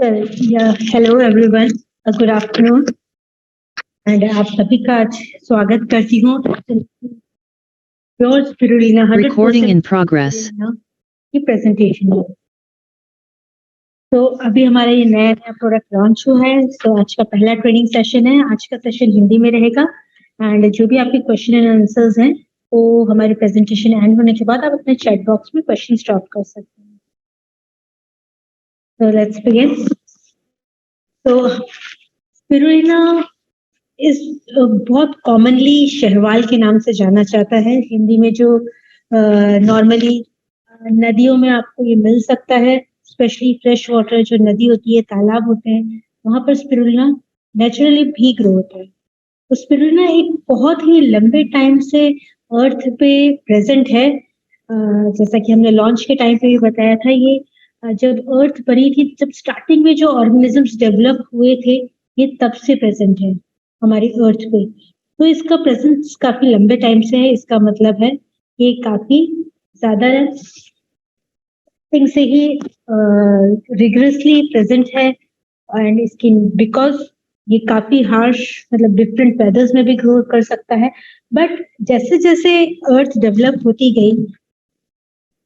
Well, yeah, hello everyone. Good afternoon. And आप सभी का आज स्वागत करती हूँ pure spirulina 100% Recording in progress. की प्रेजेंटेशन में। तो अभी हमारा ये नया नया प्रोडक्ट लॉन्च हुआ है। तो आज का पहला ट्रेनिंग सेशन है। आज का सेशन हिंदी में रहेगा एंड जो भी आपके क्वेश्चन एंड आंसर्स हैं वो हमारे प्रेजेंटेशन एंड होने के बाद आप अपने चैट बॉक्स में क्वेश्चन ड्रॉप कर सकते हैं। तो लेट्स बिगिन। तो स्पिरुलिना इस बहुत कॉमनली शहवाल के नाम से जाना जाता है हिंदी में। जो नॉर्मली नदियों में आपको ये मिल सकता है, स्पेशली फ्रेश वाटर जो नदी होती है, तालाब होते हैं, वहां पर स्पिरुलिना नेचुरली भी ग्रो होता है। तो स्पिरुलिना एक बहुत ही लंबे टाइम से अर्थ पे प्रेजेंट है। जैसा कि हमने लॉन्च के टाइम पे भी बताया था, ये जब अर्थ बनी थी, जब स्टार्टिंग में जो ऑर्गेनिजम्स डेवलप हुए थे, ये तब से प्रेजेंट है हमारी अर्थ पे। तो इसका प्रेजेंस काफी लंबे टाइम से है। इसका मतलब है ये काफी ज्यादा से ही रिगरसली प्रेजेंट है एंड इसकी बिकॉज ये काफी हार्श मतलब डिफरेंट वेदर्स में भी ग्रो कर सकता है। बट जैसे जैसे अर्थ डेवलप होती गई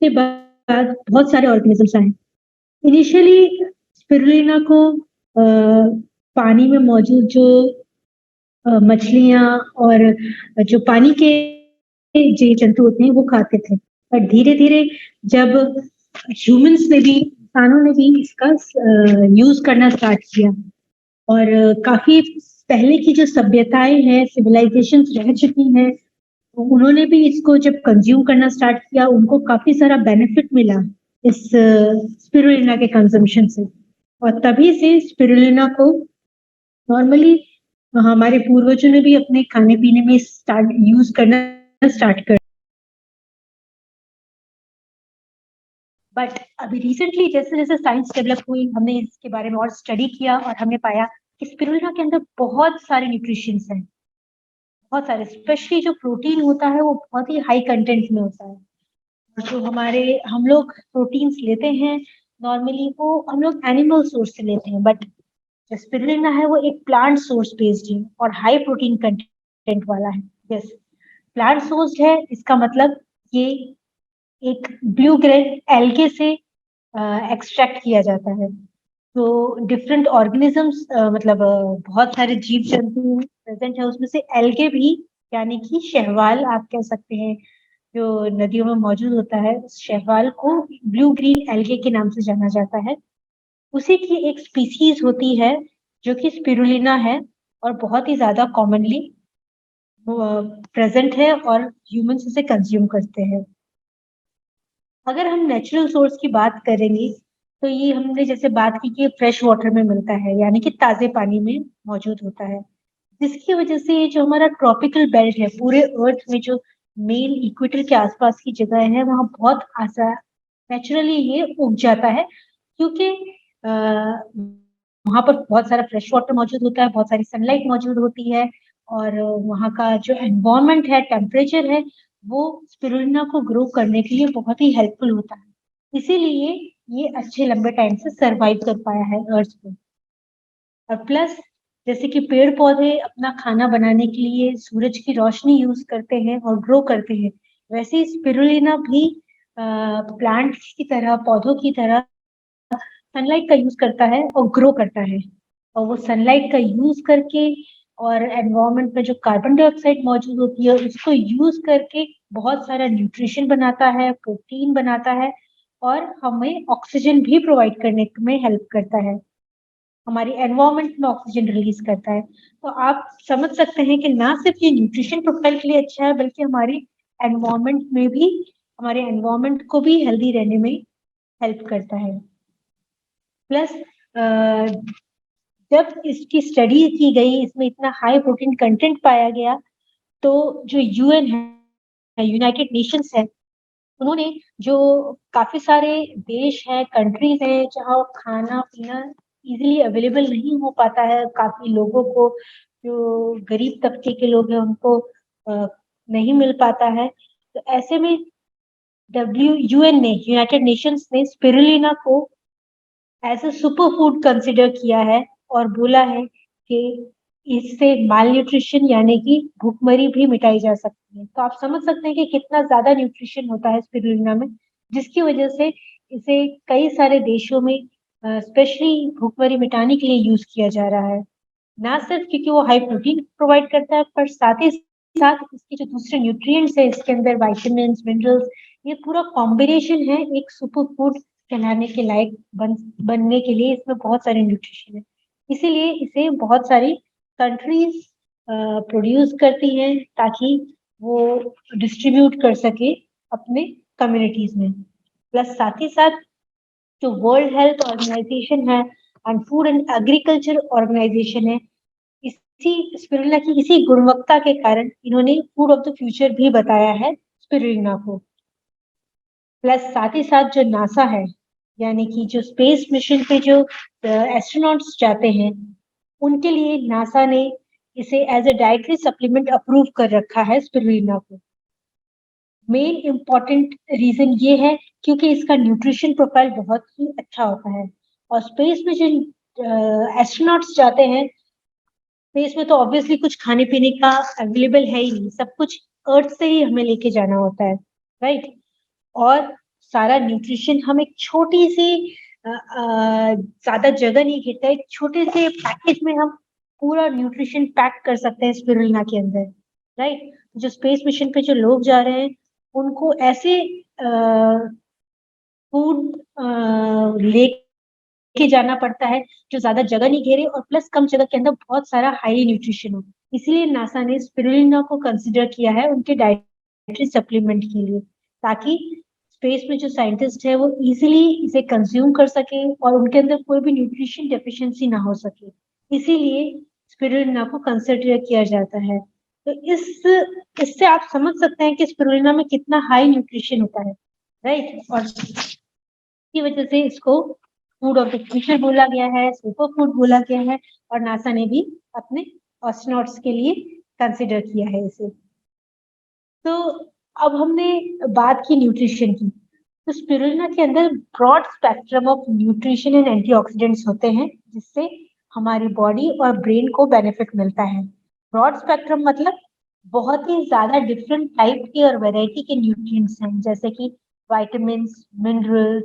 के बाद बहुत सारे ऑर्गेनिजम्स आए। इनिशियली स्पिरुलिना को पानी में मौजूद जो मछलियां और जो पानी के जीव जंतु होते हैं वो खाते थे। पर धीरे धीरे जब ह्यूमंस ने भी, इंसानों ने भी इसका यूज करना स्टार्ट किया और काफी पहले की जो सभ्यताएं हैं, सिविलाइजेशन रह चुकी हैं, उन्होंने भी इसको जब कंज्यूम करना स्टार्ट किया, उनको काफी सारा बेनिफिट मिला इस स्पिरुलिना के कंजम्पशन से। और तभी से स्पिरुलिना को नॉर्मली हमारे पूर्वजों ने भी अपने खाने पीने में यूज करना स्टार्ट कर। बट अभी रिसेंटली जैसे जैसे साइंस डेवलप हुई, हमने इसके बारे में और स्टडी किया और हमने पाया कि स्पिरुलिना के अंदर बहुत सारे न्यूट्रिशंस हैं, बहुत सारे। स्पेशली जो प्रोटीन होता है वो बहुत ही हाई कंटेंट में होता है। जो हम लोग प्रोटीन्स लेते हैं नॉर्मली, वो हम लोग एनिमल सोर्स से लेते हैं, बट जो स्पिरुलिना है वो एक प्लांट सोर्स बेस्ड है और हाई प्रोटीन कंटेंट वाला है। यस, प्लांट सोर्स है, इसका मतलब ये एक ब्लू ग्रेन एल्गे से एक्सट्रैक्ट किया जाता है। तो डिफरेंट ऑर्गेनिजम्स मतलब बहुत सारे जीव जंतु प्रेजेंट है उसमें से एल्गे भी, यानी कि शैवाल आप कह सकते हैं, जो नदियों में मौजूद होता है। उस शैवाल को ब्लू ग्रीन एल्गे के नाम से जाना जाता है। उसी की एक स्पीसीज होती है जो कि स्पिरुलिना है और बहुत ही ज्यादा कॉमनली प्रेजेंट है और ह्यूमंस इसे कंज्यूम करते हैं। अगर हम नेचुरल सोर्स की बात करेंगे तो ये हमने जैसे बात की कि फ्रेश वाटर में मिलता है, यानी कि ताजे पानी में मौजूद होता है, जिसकी वजह से ये जो हमारा ट्रॉपिकल बेल्ट है, पूरे अर्थ में जो मेन इक्वेटर के आसपास की जगह है, वहाँ बहुत आसान नेचुरली ये उग जाता है, क्योंकि वहाँ पर बहुत सारा फ्रेश वाटर मौजूद होता है, बहुत सारी सनलाइट मौजूद होती है और वहाँ का जो एनवायरमेंट है, टेम्परेचर है, वो स्पिरुलिना को ग्रो करने के लिए बहुत ही हेल्पफुल होता है। इसीलिए ये अच्छे लंबे टाइम से सरवाइव कर पाया है अर्थ पे। और प्लस जैसे कि पेड़ पौधे अपना खाना बनाने के लिए सूरज की रोशनी यूज करते हैं और ग्रो करते हैं, वैसे ही स्पिरुलिना भी प्लांट्स की तरह, पौधों की तरह सनलाइट का यूज करता है और ग्रो करता है। और वो सनलाइट का यूज करके और एनवायरनमेंट में जो कार्बन डाइऑक्साइड मौजूद होती है उसको यूज करके बहुत सारा न्यूट्रिशन बनाता है, प्रोटीन बनाता है और हमें ऑक्सीजन भी प्रोवाइड करने में हेल्प करता है, हमारी एनवायरनमेंट में ऑक्सीजन रिलीज करता है। तो आप समझ सकते हैं कि ना सिर्फ ये न्यूट्रिशन प्रोफाइल के लिए अच्छा है, बल्कि हमारी एनवायरनमेंट में भी, हमारे एनवायरनमेंट को भी हेल्दी रहने में हेल्प करता है। प्लस जब इसकी स्टडी की गई, इसमें इतना हाई प्रोटीन कंटेंट पाया गया, तो जो यूएन है, यूनाइटेड नेशंस है, उन्होंने जो काफी सारे देश है, कंट्रीज है जहाँ खाना पीना इजीली अवेलेबल नहीं हो पाता है, काफी लोगों को, जो गरीब तबके के लोग हैं उनको नहीं मिल पाता है, तो ऐसे में यूएन ने, यूनाइटेड नेशंस ने स्पिरुलिना को as a super food consider किया है और बोला है कि इससे माल न्यूट्रिशन यानी कि भूखमरी भी मिटाई जा सकती है। तो आप समझ सकते हैं कि कितना ज्यादा न्यूट्रिशन होता है स्पिरुलिना में, जिसकी वजह से इसे कई सारे देशों में स्पेशली भूखमरी मिटाने के लिए यूज किया जा रहा है। ना सिर्फ क्योंकि वो हाई प्रोटीन प्रोवाइड करता है, पर साथ ही साथ इसके जो दूसरे न्यूट्रिएंट्स है, इसके अंदर विटामिन्स, मिनरल्स, ये पूरा कॉम्बिनेशन है एक सुपर फूड कहलाने के लायक बनने के लिए। इसमें बहुत सारे न्यूट्रिशन है, इसीलिए इसे बहुत सारी कंट्रीज प्रोड्यूस करती हैं ताकि वो डिस्ट्रीब्यूट कर सके अपने कम्युनिटीज में। प्लस साथ ही साथ जो वर्ल्ड हेल्थ ऑर्गेनाइजेशन है and Food and Agriculture Organization है, इसी स्पिरुलिना की इसी गुणवत्ता के कारण इन्होंने फूड ऑफ द फ्यूचर भी बताया है स्पिरुलिना को। प्लस साथ ही साथ जो नासा है, यानी कि जो स्पेस मिशन पे जो एस्ट्रोनॉट्स जाते हैं, उनके लिए नासा ने इसे as a dietary supplement approve कर रखा है स्पिरुलिना को। मेन इम्पॉर्टेंट रीजन ये है क्योंकि इसका न्यूट्रिशन प्रोफाइल बहुत ही अच्छा होता है। और स्पेस में जो एस्ट्रोनॉट्स जाते हैं, स्पेस में तो ऑब्वियसली कुछ खाने पीने का अवेलेबल है ही नहीं, सब कुछ अर्थ से ही हमें लेके जाना होता है, राइट। और सारा न्यूट्रिशन हम एक छोटी सी ज्यादा जगह नहीं घेरता है, छोटे से पैकेज में हम पूरा न्यूट्रिशन पैक कर सकते हैं स्पिरुलिना के अंदर, राइट। जो स्पेस मिशन पे जो लोग जा रहे हैं, उनको ऐसे फूड लेके जाना पड़ता है जो ज्यादा जगह नहीं घेरे और प्लस कम जगह के अंदर बहुत सारा हाईली न्यूट्रिशन हो। इसीलिए नासा ने स्पिरुलिना को कंसिडर किया है उनके डाइटरी सप्लीमेंट के लिए, ताकि स्पेस में जो साइंटिस्ट है वो इजीली इसे कंज्यूम कर सके और उनके अंदर कोई भी न्यूट्रिशन डेफिशिएंसी ना हो सके। इसीलिए स्पिरुलिना को कंसिडर किया जाता है। तो इससे आप समझ सकते हैं कि स्पिरुलिना में कितना हाई न्यूट्रिशन होता है, राइट। और की वजह से इसको फूड ऑफ द फ्यूचर बोला गया है, सुपर फूड बोला गया है, और नासा ने भी अपने एस्ट्रोनॉट्स के लिए कंसिडर किया है इसे। तो अब हमने बात की न्यूट्रिशन की, तो स्पिरुलिना के अंदर broad spectrum of nutrition and antioxidants होते हैं, जिससे हमारी बॉडी और ब्रेन को बेनिफिट मिलता है। ब्रॉड स्पेक्ट्रम मतलब बहुत ही ज्यादा डिफरेंट टाइप के और वैरायटी के न्यूट्रिएंट्स हैं, जैसे कि विटामिन्स, मिनरल्स,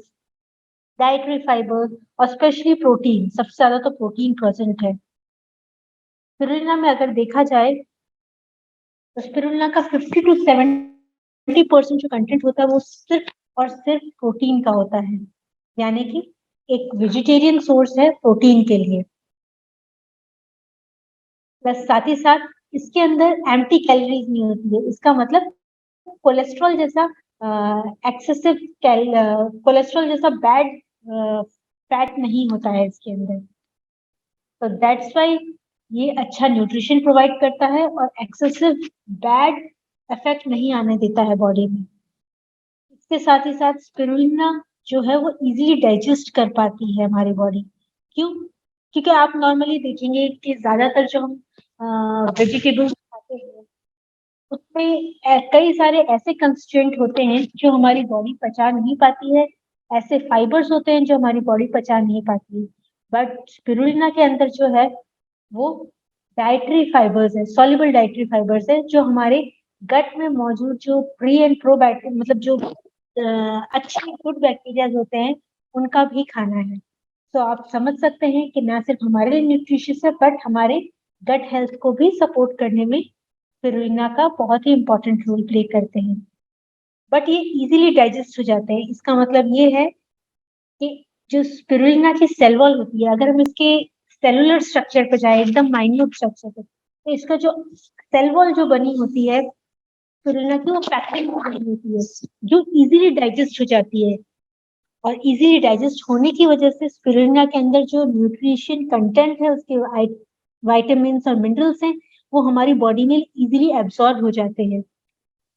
डाइटरी फाइबर और स्पेशली प्रोटीन। सबसे ज्यादा तो प्रोटीन प्रेजेंट है स्पिरुलिना में। अगर देखा जाए तो स्पिरुलिना का 50 to 70% जो कंटेंट होता है वो सिर्फ और सिर्फ प्रोटीन का होता है, यानी कि एक वेजिटेरियन सोर्स है प्रोटीन के लिए। प्लस साथ ही साथ इसके अंदर एम्प्टी कैलोरीज नहीं होती है। इसका मतलब कोलेस्ट्रॉल जैसा एक्सेसिव कोलेस्ट्रॉल जैसा बैड फैट नहीं होता है इसके अंदर। तो दैट्स वाई ये अच्छा न्यूट्रिशन प्रोवाइड करता है और एक्सेसिव बैड इफेक्ट नहीं आने देता है बॉडी में। इसके साथ ही साथ स्पिरुलिना जो है वो इजीली डाइजेस्ट कर पाती है हमारी बॉडी। क्यों? क्योंकि आप नॉर्मली देखेंगे कि ज्यादातर जो हम वेजिटेबल्स खाते हैं उसमें कई सारे ऐसे कंस्ट्रेंट होते हैं जो हमारी बॉडी पचा नहीं पाती है, ऐसे फाइबर्स होते हैं जो हमारी बॉडी पचा नहीं पाती है। बट स्पिरुलिना के अंदर जो है वो डाइटरी फाइबर्स है, सॉल्युबल डाइटरी फाइबर्स है, जो हमारे गट में मौजूद जो प्री एंड प्रोबायोटिक मतलब जो अच्छे गुड बैक्टीरिया होते हैं उनका भी खाना है। तो आप समझ सकते हैं कि ना सिर्फ हमारे लिए न्यूट्रिशियस है बट हमारे गट हेल्थ को भी सपोर्ट करने में स्पिरुलिना का बहुत ही इंपॉर्टेंट रोल प्ले करते हैं। बट ये इजीली डाइजेस्ट हो जाते हैं। इसका मतलब ये है कि जो स्पिरुलिना की सेल वॉल होती है, अगर हम इसके सेलुलर स्ट्रक्चर पे जाए, एकदम माइन्यूट स्ट्रक्चर पे, तो इसका जो सेल वॉल जो बनी होती है स्पिरुलिना की, वो पैक्टिन बनी होती है जो इजीली डाइजेस्ट हो जाती है। और इजीली डाइजेस्ट होने की वजह से स्पिरुलिना के अंदर जो न्यूट्रिशन कंटेंट है, उसके विटामिन्स और मिनरल्स हैं, वो हमारी बॉडी में इजीली एब्सॉर्ब हो जाते हैं,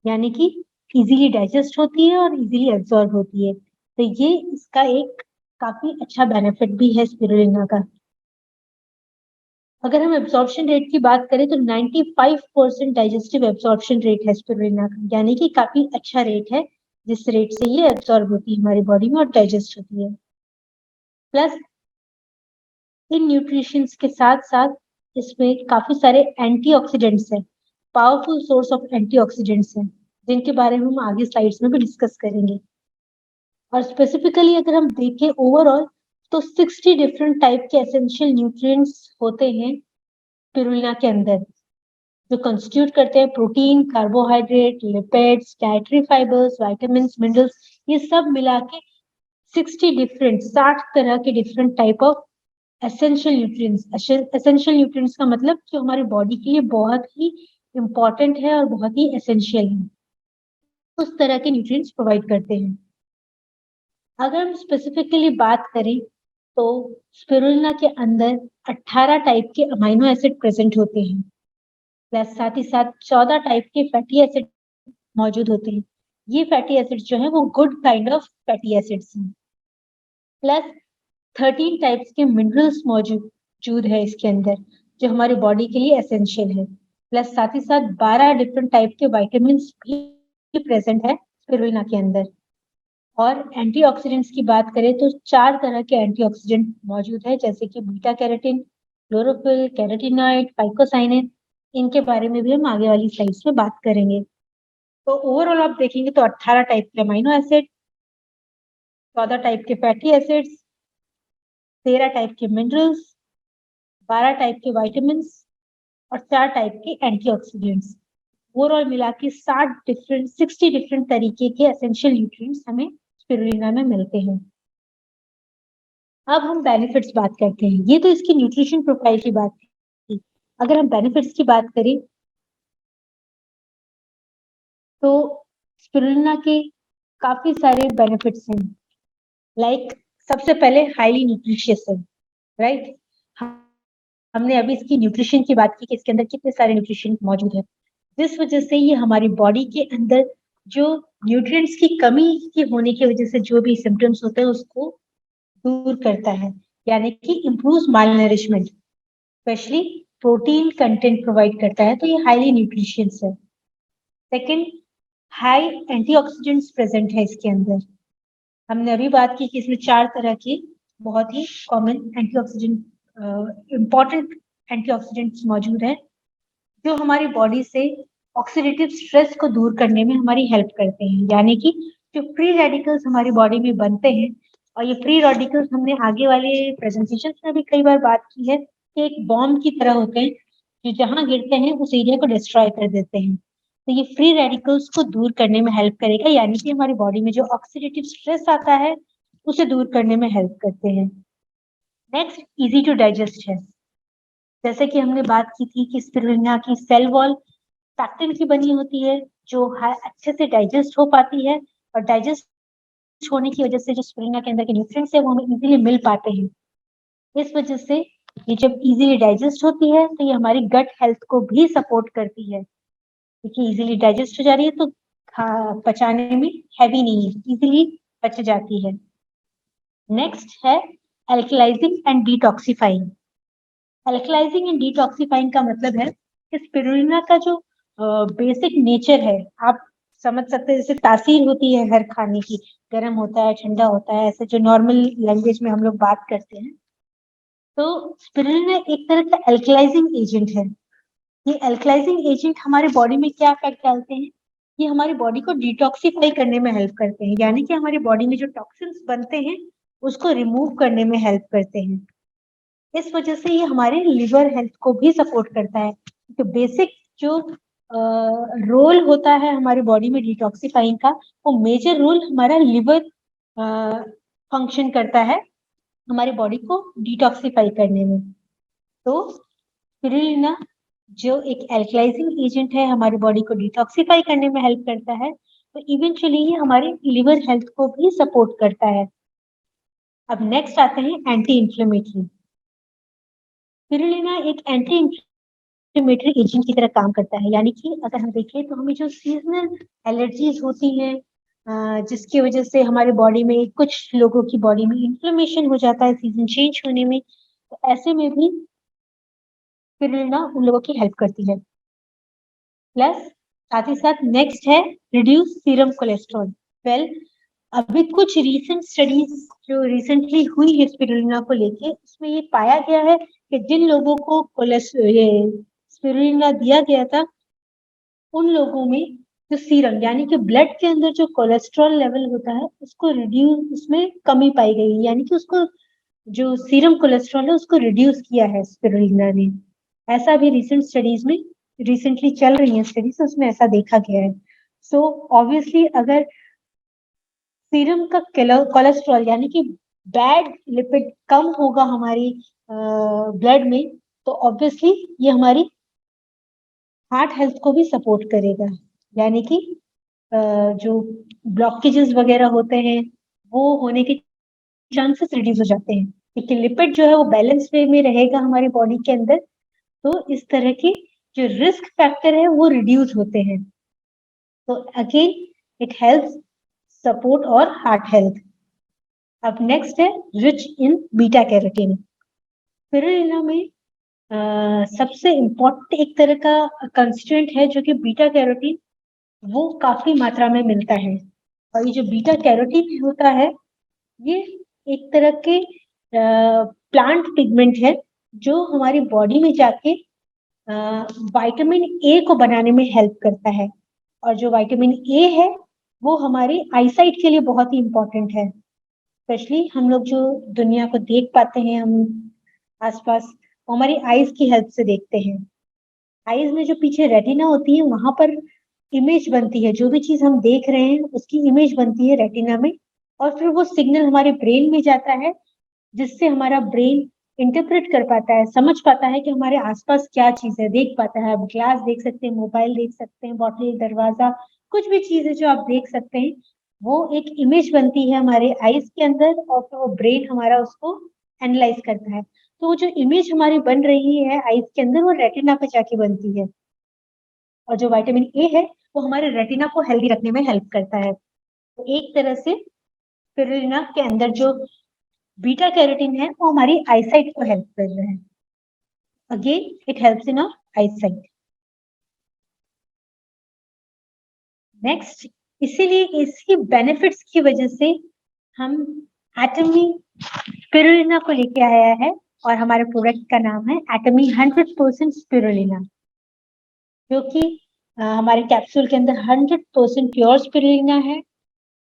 यानी कि इजीली डाइजेस्ट होती है और इजीली एब्सॉर्ब होती है। तो ये इसका एक काफी अच्छा बेनिफिट भी है स्पिरुलिना का। अगर हम एब्सॉर्प्शन रेट की बात करें तो 95% डाइजेस्टिव एब्सॉर्प्शन रेट है स्पिरुलिना का, यानी कि काफी अच्छा रेट है जिस रेट से ये एब्सॉर्ब होती है हमारी बॉडी में और डाइजेस्ट होती है। प्लस इन न्यूट्रिशंस के साथ-साथ इसमें काफ़ी सारे एंटीऑक्सीडेंट्स हैं, पावरफुल सोर्स ऑफ एंटीऑक्सीडेंट्स हैं, जिनके बारे में हम आगे स्लाइड्स में भी डिस्कस करेंगे। और स्पेसिफिकली अगर हम देखें ओवरऑल तो 60 डिफरेंट टाइप के एसेंशियल न्यूट्रिएंट्स होते हैं स्पिरुलिना के अंदर, जो कंस्टिट्यूट करते हैं protein, carbohydrate, lipids, dietary fibres, vitamins, minerals, ये सब मिला के 60 तरह के different type of essential nutrients. Essential nutrients का मतलब जो हमारी बॉडी के लिए बहुत ही इम्पोर्टेंट है और बहुत ही एसेंशियल है, उस तरह के न्यूट्रिएंट्स प्रोवाइड करते हैं। अगर हम स्पेसिफिकली बात करें तो स्पिरुलिना के अंदर 18 टाइप के अमीनो एसिड प्रेजेंट होते हैं, प्लस साथ ही साथ 14 टाइप के फैटी एसिड मौजूद होते हैं। ये फैटी एसिड्स जो है वो good kind of fatty acids हैं। प्लस 13 टाइप्स के मिनरल्स मौजूद है इसके अंदर, जो हमारी बॉडी के लिए एसेंशियल है। प्लस साथ ही साथ 12 डिफरेंट टाइप के विटामिन्स भी प्रेजेंट है स्पिरुलिना के अंदर। और एंटीऑक्सीडेंट्स की बात करें तो 4 तरह के एंटीऑक्सीडेंट मौजूद है, जैसे कि beta carotene, chlorophyll, carotenoid, phycocyanin. इनके बारे में भी हम आगे वाली स्लाइड्स में बात करेंगे। तो ओवरऑल आप देखेंगे तो 18 टाइप के अमीनो एसिड, 14 टाइप के फैटी एसिड्स, 13 टाइप के मिनरल्स, 12 टाइप के विटामिन्स और 4 टाइप के एंटीऑक्सीडेंट्स। ओवरऑल मिला के 60 डिफरेंट तरीके के एसेंशियल न्यूट्रिएंट्स हमें स्पिरुलिना में मिलते हैं। अब हम बेनिफिट्स बात करते हैं। ये तो इसकी न्यूट्रिशन प्रोफाइल की बात थी। अगर हम बेनिफिट्स की बात करें तो स्पिरुलिना के काफी सारे बेनिफिट्स हैं। लाइक सबसे पहले हाईली न्यूट्रिशियस है, राइट। हमने अभी इसकी न्यूट्रिशन की बात की कि इसके अंदर कितने सारे न्यूट्रिशन मौजूद है, जिस वजह से ये हमारी बॉडी के अंदर जो न्यूट्रिएंट्स की कमी की होने की वजह से जो भी सिम्टम्स होते हैं उसको दूर करता है, यानी कि improves malnourishment, specially protein content provide करता है, तो ये हाईली न्यूट्रिशियस है। सेकंड, हाई एंटीऑक्सीडेंट्स प्रेजेंट है इसके अंदर। हमने अभी बात की कि इसमें 4 तरह के बहुत ही कॉमन एंटीऑक्सीडेंट इंपॉर्टेंट एंटीऑक्सीडेंट्स मौजूद है, जो हमारी बॉडी से ऑक्सीडेटिव स्ट्रेस को दूर करने में हमारी हेल्प करते हैं, यानी कि जो फ्री रेडिकल्स हमारी बॉडी में बनते हैं, और ये फ्री रेडिकल्स हमने आगे वाले प्रेजेंटेशन में भी कई बार बात की है कि एक बॉम्ब की तरह होते हैं, जो जहां गिरते हैं उस एरिया को डिस्ट्रॉय कर देते हैं। तो ये फ्री रेडिकल्स को दूर करने में हेल्प करेगा, यानी कि हमारी बॉडी में जो ऑक्सीडेटिव स्ट्रेस आता है उसे दूर करने में हेल्प करते हैं। नेक्स्ट, इजी टू डाइजेस्ट है। जैसे कि हमने बात की थी कि स्पिरुलिना की सेल वॉल पैक्टिन की बनी होती है, जो अच्छे से डाइजेस्ट हो पाती है, और डाइजेस्ट होने की वजह से जो स्पिरुलिना के अंदर के न्यूट्रिएंट्स है वो हमें इजीली मिल पाते हैं। इस वजह से ये जब इजीली डाइजेस्ट होती है तो ये हमारी गट हेल्थ को भी सपोर्ट करती है, क्योंकि इजीली डाइजेस्ट हो जा रही है तो पचाने में हैवी नहीं है, इजीली पच जाती है। नेक्स्ट है एल्कलाइजिंग एंड डिटॉक्सिफाइंग। एल्कलाइजिंग एंड डिटॉक्सिफाइंग का मतलब है कि स्पिरुलिना का जो बेसिक नेचर है, आप समझ सकते हैं जैसे तासीर होती है हर खाने की, गर्म होता है, ठंडा होता है, ऐसे जो नॉर्मल लैंग्वेज में हम लोग बात करते हैं। तो स्पिरुलिना एक तरह का एल्कलाइजिंग एजेंट है। ये एल्कलाइजिंग एजेंट हमारे बॉडी में क्या इफेक्ट डालते हैं, ये हमारी बॉडी को डिटॉक्सिफाई करने में हेल्प करते हैं, यानी कि हमारी बॉडी में जो टॉक्सिन्स बनते हैं उसको रिमूव करने में हेल्प करते हैं। इस वजह से ये हमारे लिवर हेल्थ को भी सपोर्ट करता है। तो बेसिक जो रोल होता है हमारी बॉडी में डिटॉक्सिफाइंग का, वो मेजर रोल हमारा लिवर फंक्शन करता है हमारी बॉडी को डिटॉक्सिफाई करने में। तो स्पिरुलिना जो एक एल्कलाइजिंग एजेंट है, हमारी बॉडी को डिटॉक्सिफाई करने में हेल्प करता है, तो इवेंचुअली ये हमारे लिवर हेल्थ को भी सपोर्ट करता है। अब नेक्स्ट आते हैं एंटी इंफ्लेमेटरी। स्पिरुलिना एक एंटी इंफ्लेमेटरी एजेंट की तरह काम करता है, यानी कि अगर हम देखें तो हमें जो सीजनल एलर्जीज होती है, जिसकी वजह से हमारे बॉडी में, कुछ लोगों की बॉडी में इन्फ्लेमेशन हो जाता है सीजन चेंज होने में, तो ऐसे में भी स्पिरुलिना उन लोगों की हेल्प करती है। प्लस साथ ही साथ नेक्स्ट है रिड्यूस सीरम कोलेस्ट्रॉल। वेल, अभी कुछ रीसेंट स्टडीज जो रिसेंटली हुई है स्पिरुलिना को लेके, उसमें ये पाया गया है कि जिन लोगों को ये स्पिरुलिना दिया गया था, उन लोगों में जो सीरम यानी कि ब्लड के अंदर जो कोलेस्ट्रॉल लेवल होता है उसको रिड्यूस, उसमें कमी पाई गई, यानी कि उसको जो सीरम कोलेस्ट्रॉल है उसको रिड्यूस किया है स्पिरुलिना ने। ऐसा भी रिसेंट स्टडीज में, रिसेंटली चल रही है स्टडीज, उसमें ऐसा देखा गया है। सो ऑब्वियसली अगर सीरम का कोलेस्ट्रॉल यानी कि बैड लिपिड कम होगा हमारी ब्लड में, तो ऑब्वियसली ये हमारी हार्ट हेल्थ को भी सपोर्ट करेगा, यानी कि जो ब्लॉकेजेस वगैरह होते हैं वो होने के चांसेस रिड्यूस हो जाते हैं, क्योंकि लिपिड जो है वो बैलेंस वे में रहेगा हमारी बॉडी के अंदर, तो इस तरह के जो रिस्क फैक्टर है वो रिड्यूस होते हैं। तो अगेन इट हेल्प्स सपोर्ट और हार्ट हेल्थ। अब नेक्स्ट है rich in beta carotene. Spirulina में सबसे इम्पोर्टेंट एक तरह का कंस्टिट्यूएंट है जो कि बीटा कैरोटीन, वो काफी मात्रा में मिलता है। और ये जो बीटा कैरोटीन होता है ये एक तरह के प्लांट पिगमेंट है जो हमारी बॉडी में जाके विटामिन ए को बनाने में हेल्प करता है। और जो विटामिन ए है वो हमारी आईसाइट के लिए बहुत ही इम्पोर्टेंट है, स्पेशली हम लोग जो दुनिया को देख पाते हैं हम आसपास, हमारी आईज की हेल्प से देखते हैं। आईज में जो पीछे रेटिना होती है वहां पर इमेज बनती है, जो भी चीज हम देख रहे हैं उसकी इमेज बनती है रेटिना में, और फिर वो सिग्नल हमारे ब्रेन में जाता है, जिससे हमारा ब्रेन इंटरप्रेट कर पाता है, समझ पाता है कि हमारे आसपास क्या चीज है, देख पाता है। आप ग्लास देख सकते हैं, मोबाइल देख सकते हैं, बॉटल, दरवाजा, कुछ भी चीज है जो आप देख सकते हैं, वो एक इमेज बनती है हमारे आईज के अंदर, और फिर वो ब्रेन हमारा उसको एनालाइज करता है। तो वो जो इमेज हमारी बन रही है आईज के अंदर वो रेटिना पे जाके बनती है। और जो विटामिन ए है वो हमारे रेटिना को हेल्दी रखने में हेल्प करता है। तो एक तरह से स्पिरुलिना के अंदर जो बीटा कैरोटीन है वो हमारी आईसाइट को हेल्प कर रहा है। Again it helps in our eyesight. Next, इसीलिए इसकी बेनिफिट्स की वजह से हम एटमी स्पिरुलिना को लेके आया है, और हमारे प्रोडक्ट का नाम है एटमी 100% स्पिरुलिना, जो कि हमारे कैप्सूल के अंदर 100% प्योर स्पिरुलिना है,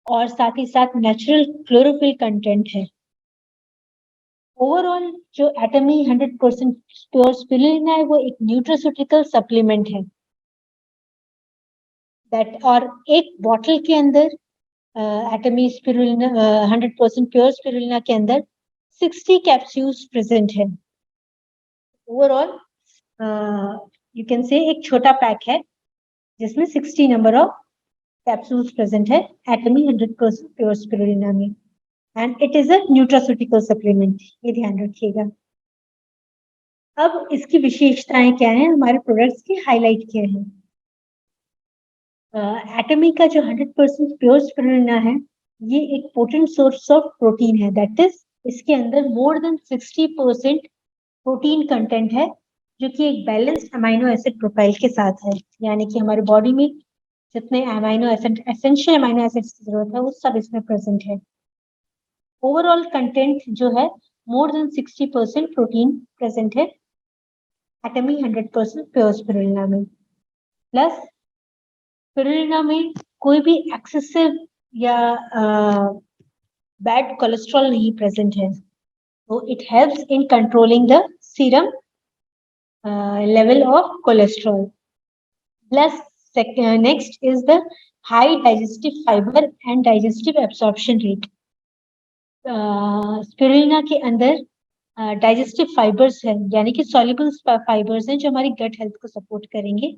और साथ ही साथ नेचुरल क्लोरोफिल कंटेंट है। ओवरऑल जो एटमी 100% प्योर स्पिरुलिना है वो एक न्यूट्रास्यूटिकल सप्लीमेंट है दैट, और एक बॉटल के अंदर एटमी स्पिरुलिना 100% प्योर स्पिरुलिना के अंदर 60 कैप्सूल्स प्रेजेंट है। ओवरऑल यू कैन से एक छोटा पैक है जिसमें 60 नंबर ऑफ कैप्सूल्स प्रेजेंट है एटमी 100% प्योर स्पिरुलिना में, and it is a nutraceutical supplement, ये ध्यान रखिएगा। अब इसकी विशेषताएं क्या हैं, हमारे प्रोडक्ट्स की हाईलाइट क्या है। एटमी का जो 100% प्योर स्पिरुलिना है ये एक पोटेंट सोर्स ऑफ प्रोटीन है, दैट इज इसके अंदर मोर देन 60% प्रोटीन कंटेंट है, जो कि एक बैलेंस्ड अमाइनो एसिड प्रोफाइल के साथ है, यानी कि हमारी बॉडी में जितने amino acid, essential amino acids की जरूरत है वो सब इसमें प्रेजेंट है। ओवरऑल कंटेंट जो है मोर देन 60% प्रोटीन प्रेजेंट है एटमी 100% प्योर स्पिरुलिना में। प्लस स्पिरुलिना में कोई भी एक्सेसिव या बैड कोलेस्ट्रॉल नहीं प्रेजेंट है, तो it helps in controlling the serum level of cholesterol. Plus, next is the high digestive fiber and digestive absorption rate. Spirulina के अंदर डाइजेस्टिव फाइबर्स है, यानी कि सॉल्युबल फाइबर्स हैं जो हमारी गट हेल्थ को सपोर्ट करेंगे,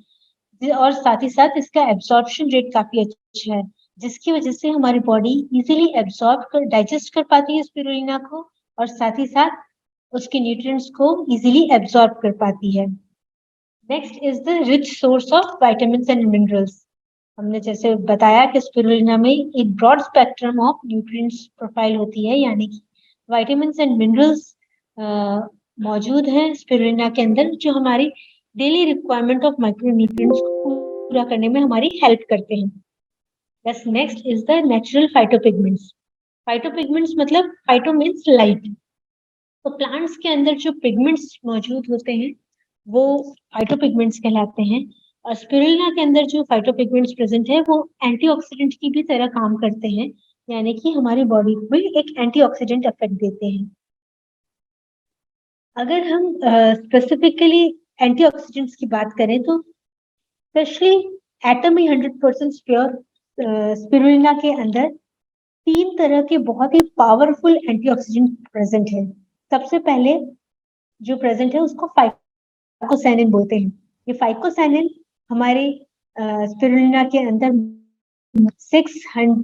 और साथ ही साथ इसका एब्जॉर्प्शन रेट काफी अच्छा है, जिसकी वजह से हमारी बॉडी इजीली एब्जॉर्ब कर, डाइजेस्ट कर पाती है स्पिरुलिना को, और साथ ही साथ उसके न्यूट्रिएंट्स को इजीली एब्जॉर्ब कर पाती है। Next is the rich source of vitamin and minerals. हमने जैसे बताया कि स्पिरुलिना में एक broad spectrum of nutrients profile होती है, यानी कि विटामिन एंड मिनरल्स मौजूद हैं स्पिरुलिना के अंदर, जो हमारी daily requirement of micro nutrients को पूरा करने में हमारी हेल्प करते हैं। बस नेक्स्ट इज द नेचुरल फाइटोपिगमेंट्स। फाइटोपिगमेंट्स मतलब फाइटो मीन्स लाइट। तो प्लांट्स के अंदर जो पिगमेंट्स मौजूद होते हैं वो फाइटोपिगमेंट्स कहलाते हैं। और स्पिरुलिना के अंदर जो फाइटोपिगमेंट्स प्रेजेंट है वो एंटीऑक्सीडेंट की भी तरह काम करते हैं, यानी कि हमारी बॉडी में एक एंटीऑक्सीडेंट इफेक्ट देते हैं। अगर हम स्पेसिफिकली एंटीऑक्सीडेंट्स की बात करें तो स्पेशली एटमी 100% प्योर स्पिरुलिना के अंदर 3 तरह के बहुत ही पावरफुल एंटीऑक्सीडेंट प्रेजेंट है। सबसे पहले जो प्रेजेंट है उसको फाइकोसैनिन बोलते हैं। ये फाइकोसैनिन हमारे स्पिरुलिना के अंदर 600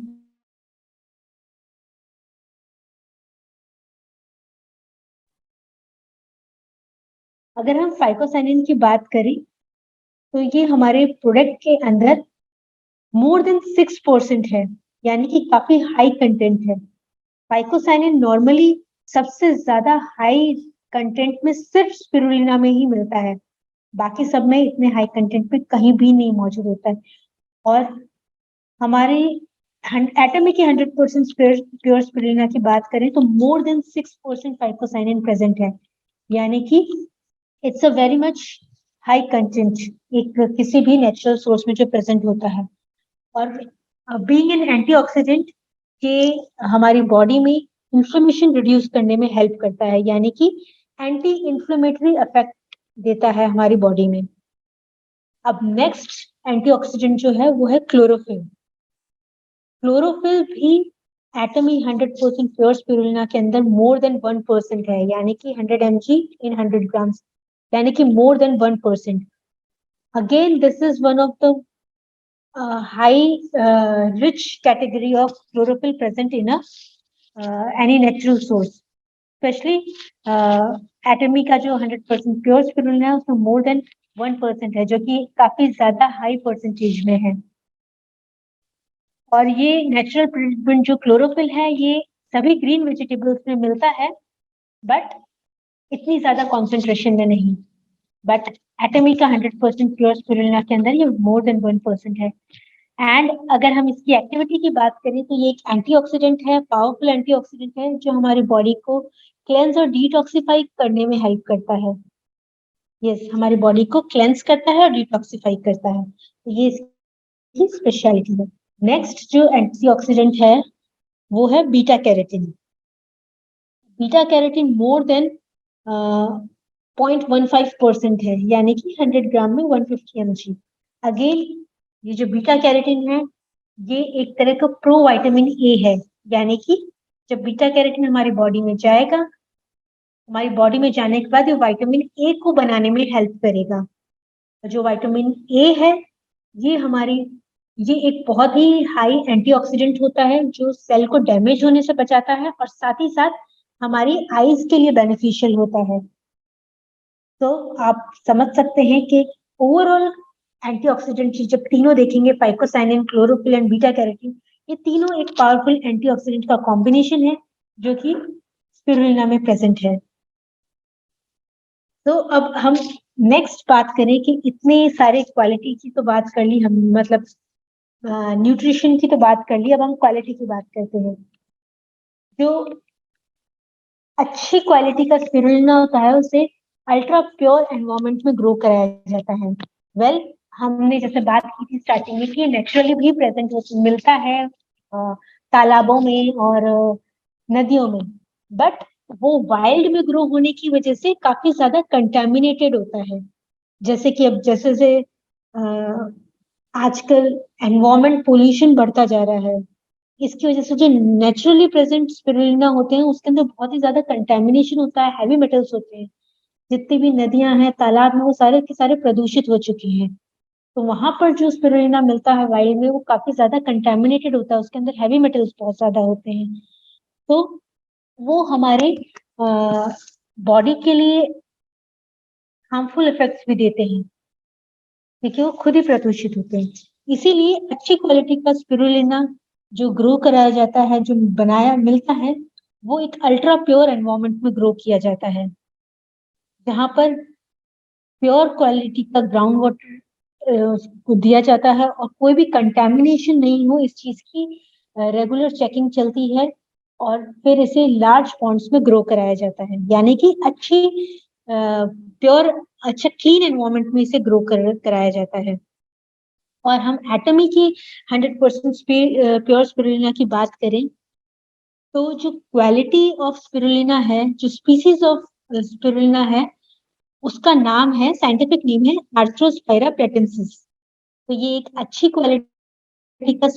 अगर हम फाइकोसैनिन की बात करें तो ये हमारे प्रोडक्ट के अंदर मोर देन 6% है, यानी कि काफी हाई कंटेंट है। फाइकोसैनिन नॉर्मली सबसे ज्यादा हाई कंटेंट में सिर्फ स्पिरुलिना में ही मिलता है, बाकी सब में इतने हाई कंटेंट में कहीं भी नहीं मौजूद होता है। और हमारे एटमी की 100% प्योर स्पिरुलिना की बात करें तो मोर देन 6% फाइकोसैनिन प्रेजेंट है, यानी कि it's a very much high content एक किसी भी नेचुरल सोर्स में जो प्रेजेंट होता है। और बीइंग एन एंटीऑक्सीडेंट के हमारी बॉडी में इंफ्लेमेशन रिड्यूस करने में हेल्प करता है, यानी कि एंटी इंफ्लेमेटरी इफेक्ट देता है हमारी बॉडी में। अब नेक्स्ट एंटीऑक्सीडेंट जो है वो है क्लोरोफिल। क्लोरोफिल भी एटमी 100% प्योर स्पिरुलिना के अंदर मोर देन 1% है, यानी कि 100 mg in 100 grams, यानी कि more than 1%। Again this is one of the high rich category of chlorophyll present in a any natural source, especially एटमी का जो 100% प्योर स्पिरुलिना है उसमें मोर देन 1% है, जो कि काफी ज्यादा हाई परसेंटेज में है। और ये नेचुरल पिगमेंट जो क्लोरोफिल है ये सभी ग्रीन वेजिटेबल्स में मिलता है, बट इतनी ज्यादा कॉन्सेंट्रेशन में नहीं। बट एटमी का 100% प्योर स्पिरुलिना के अंदर ये मोर देन 1% है। एंड अगर हम इसकी एक्टिविटी की बात करें तो ये एक एंटीऑक्सीडेंट है, पावरफुल एंटीऑक्सीडेंट है जो हमारी बॉडी को क्लेंस और डिटॉक्सिफाई करने में हेल्प करता है। यस, हमारी बॉडी को क्लेंस करता है और डिटॉक्सिफाई करता है, तो ये इसकी स्पेशलिटी है। नेक्स्ट जो एंटीऑक्सीडेंट है वो है beta carotene. Beta carotene more than 0.15% है, यानी कि 100 ग्राम में 150 mg। अगेन ये जो बीटा कैरोटीन है ये एक तरह का प्रो विटामिन ए है, यानी कि जब बीटा कैरोटीन हमारी बॉडी में जाएगा, हमारी बॉडी में जाने के बाद ये विटामिन ए को बनाने में हेल्प करेगा। जो विटामिन ए है ये एक बहुत ही हाई एंटीऑक्सीडेंट होता है जो सेल को डैमेज होने से बचाता है और साथ ही साथ हमारी आईज के लिए बेनिफिशियल होता है। तो आप समझ सकते हैं कि ओवरऑल एंटीऑक्सीडेंट जब तीनों देखेंगे, phycocyanin, chlorophyll and beta carotene, ये तीनों एक पावरफुल एंटीऑक्सीडेंट का कॉम्बिनेशन है जो कि स्पिरुलिना में प्रेजेंट है। तो अब हम नेक्स्ट बात करें कि इतने सारे क्वालिटी की तो बात कर ली हम, मतलब न्यूट्रिशन की तो बात कर ली, अब हम क्वालिटी की बात करते हैं। जो अच्छी क्वालिटी का स्पिरुलिना होता है उसे अल्ट्रा प्योर एनवायरनमेंट में ग्रो कराया जाता है। वेल, हमने जैसे बात की थी स्टार्टिंग में कि नेचुरली भी प्रेजेंट मिलता है तालाबों में और नदियों में, बट वो वाइल्ड में ग्रो होने की वजह से काफी ज्यादा कंटेमिनेटेड होता है। जैसे कि अब जैसे जैसे आजकल एनवायरमेंट पोल्यूशन बढ़ता जा रहा है, इसकी वजह से जो नेचुरली प्रेजेंट स्पिरुलिना होते हैं उसके अंदर बहुत ही ज्यादा कंटेमिनेशन होता है, हैवी मेटल्स होते हैं। जितनी भी नदियां हैं, तालाब में, वो सारे के सारे प्रदूषित हो चुके हैं। तो वहां पर जो स्पिरुलिना मिलता है वाइल्ड में वो काफी ज्यादा कंटेमिनेटेड होता है, उसके अंदर हैवी मेटल्स बहुत ज्यादा होते हैं। तो वो हमारे बॉडी के लिए हार्मफुल इफेक्ट्स भी देते हैं क्योंकि वो खुद ही प्रदूषित होते हैं। इसीलिए अच्छी क्वालिटी का स्पिरुलिना जो ग्रो कराया जाता है, जो बनाया मिलता है, वो एक अल्ट्रा प्योर एनवायरनमेंट में ग्रो किया जाता है, जहाँ पर प्योर क्वालिटी का ग्राउंड वाटर को दिया जाता है और कोई भी कंटेमिनेशन नहीं हो इस चीज की रेगुलर चेकिंग चलती है और फिर इसे लार्ज पॉन्ड्स में ग्रो कराया जाता है, यानी कि अच्छी प्योर अच्छा क्लीन एनवायरनमेंट में इसे ग्रो कराया जाता है। और हम एटमी की 100% प्योर स्पिरुलिना की बात करें तो जो क्वालिटी ऑफ स्पिरुलिना है, जो स्पीसीज ऑफ स्पिरुलिना है, उसका नाम है, साइंटिफिक नेम है आर्थ्रोस्पाइरा प्लेटेंसिस। तो ये एक अच्छी क्वालिटी का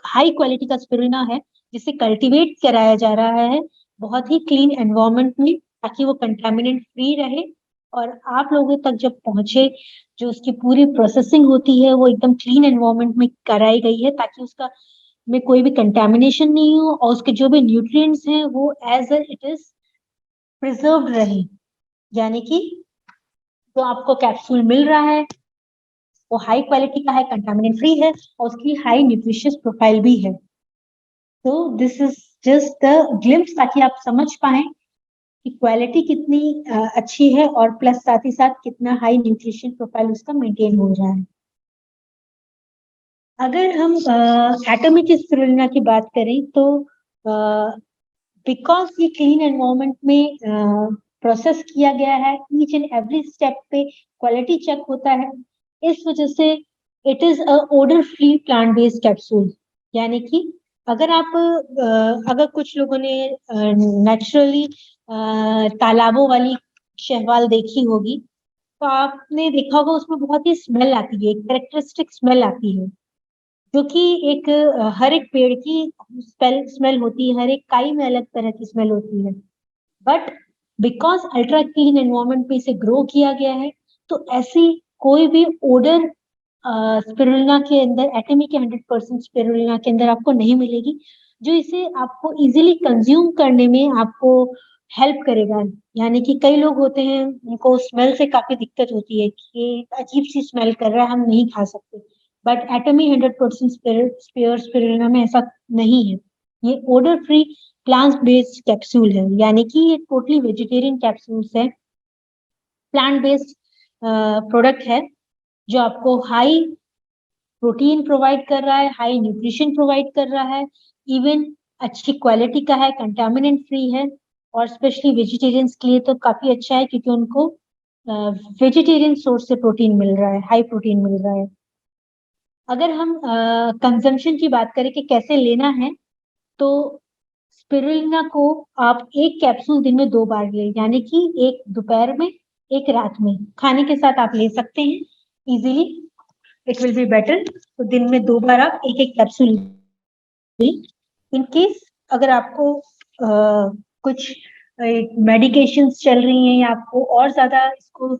हाई क्वालिटी का स्पिरुलिना है जिसे कल्टीवेट कराया जा रहा है बहुत ही क्लीन एनवायरनमेंट में ताकि वो कंटामिनेंट फ्री रहे और आप लोगों तक जब पहुंचे जो उसकी पूरी प्रोसेसिंग होती है वो एकदम क्लीन एनवायरनमेंट में कराई गई है ताकि उसका में कोई भी कंटामिनेशन नहीं हो और उसके जो भी न्यूट्रिएंट्स हैं वो एज इट इज प्रिजर्व रहे, यानी कि जो आपको कैप्सूल मिल रहा है वो हाई क्वालिटी का है, कंटामिनेंट फ्री है और उसकी हाई न्यूट्रिशियस प्रोफाइल भी है। तो this is just the glimpse ताकि आप समझ पाए कि क्वालिटी कितनी अच्छी है और प्लस साथ ही साथ कितना हाई न्यूट्रिशन प्रोफाइल उसका मेंटेन हो रहा है। अगर हम एटॉमिक स्पिरुलिना की बात करें तो बिकॉज ये क्लीन एनवायरनमेंट में प्रोसेस किया गया है, ईच एंड एवरी स्टेप पे क्वालिटी चेक होता है, इस वजह से it is a odour free plant based capsule. यानी कि अगर आप अगर कुछ लोगों ने नेचुरली तालाबों वाली शैवाल देखी होगी तो आपने देखा होगा उसमें बहुत ही स्मेल आती है, कैरेक्टरिस्टिक स्मेल आती है जो कि एक हर एक पेड़ की स्मेल होती है, हर एक काई में अलग तरह की स्मेल होती है। But because ultra clean environment पे इसे ग्रो किया गया है तो ऐसी कोई भी ओडर स्पिरुलिना के अंदर, एटमी के 100% स्पिरुलिना के अंदर आपको नहीं मिलेगी जो इसे आपको इजीली कंज्यूम करने में आपको हेल्प करेगा। यानी कि कई लोग होते हैं उनको स्मेल से काफी दिक्कत होती है कि ये अजीब सी स्मेल कर रहा है, हम नहीं खा सकते, बट एटमी 100% स्पेयर स्पिरुलिना में ऐसा नहीं है। ये odour free plant based capsule है, यानी कि ये टोटली वेजिटेरियन कैप्सूल्स है, प्लांट बेस्ड प्रोडक्ट है जो आपको हाई प्रोटीन प्रोवाइड कर रहा है, हाई न्यूट्रिशन प्रोवाइड कर रहा है, इवन अच्छी क्वालिटी का है, कंटामिनेंट फ्री है और स्पेशली वेजिटेरियंस के लिए तो काफी अच्छा है क्योंकि उनको वेजिटेरियन सोर्स से प्रोटीन मिल रहा है, हाई प्रोटीन मिल रहा है। अगर हम कंजम्पशन की बात करें कि कैसे लेना है तो स्पिरुलिना को आप एक कैप्सूल दिन में 2 बार ले, यानी कि एक दोपहर में एक रात में खाने के साथ आप ले सकते हैं easily, it will be better. तो दिन में 2 बार आप एक एक कैप्सूल लें। इन केस अगर आपको कुछ मेडिकेशंस चल रही हैं या आपको और ज्यादा इसको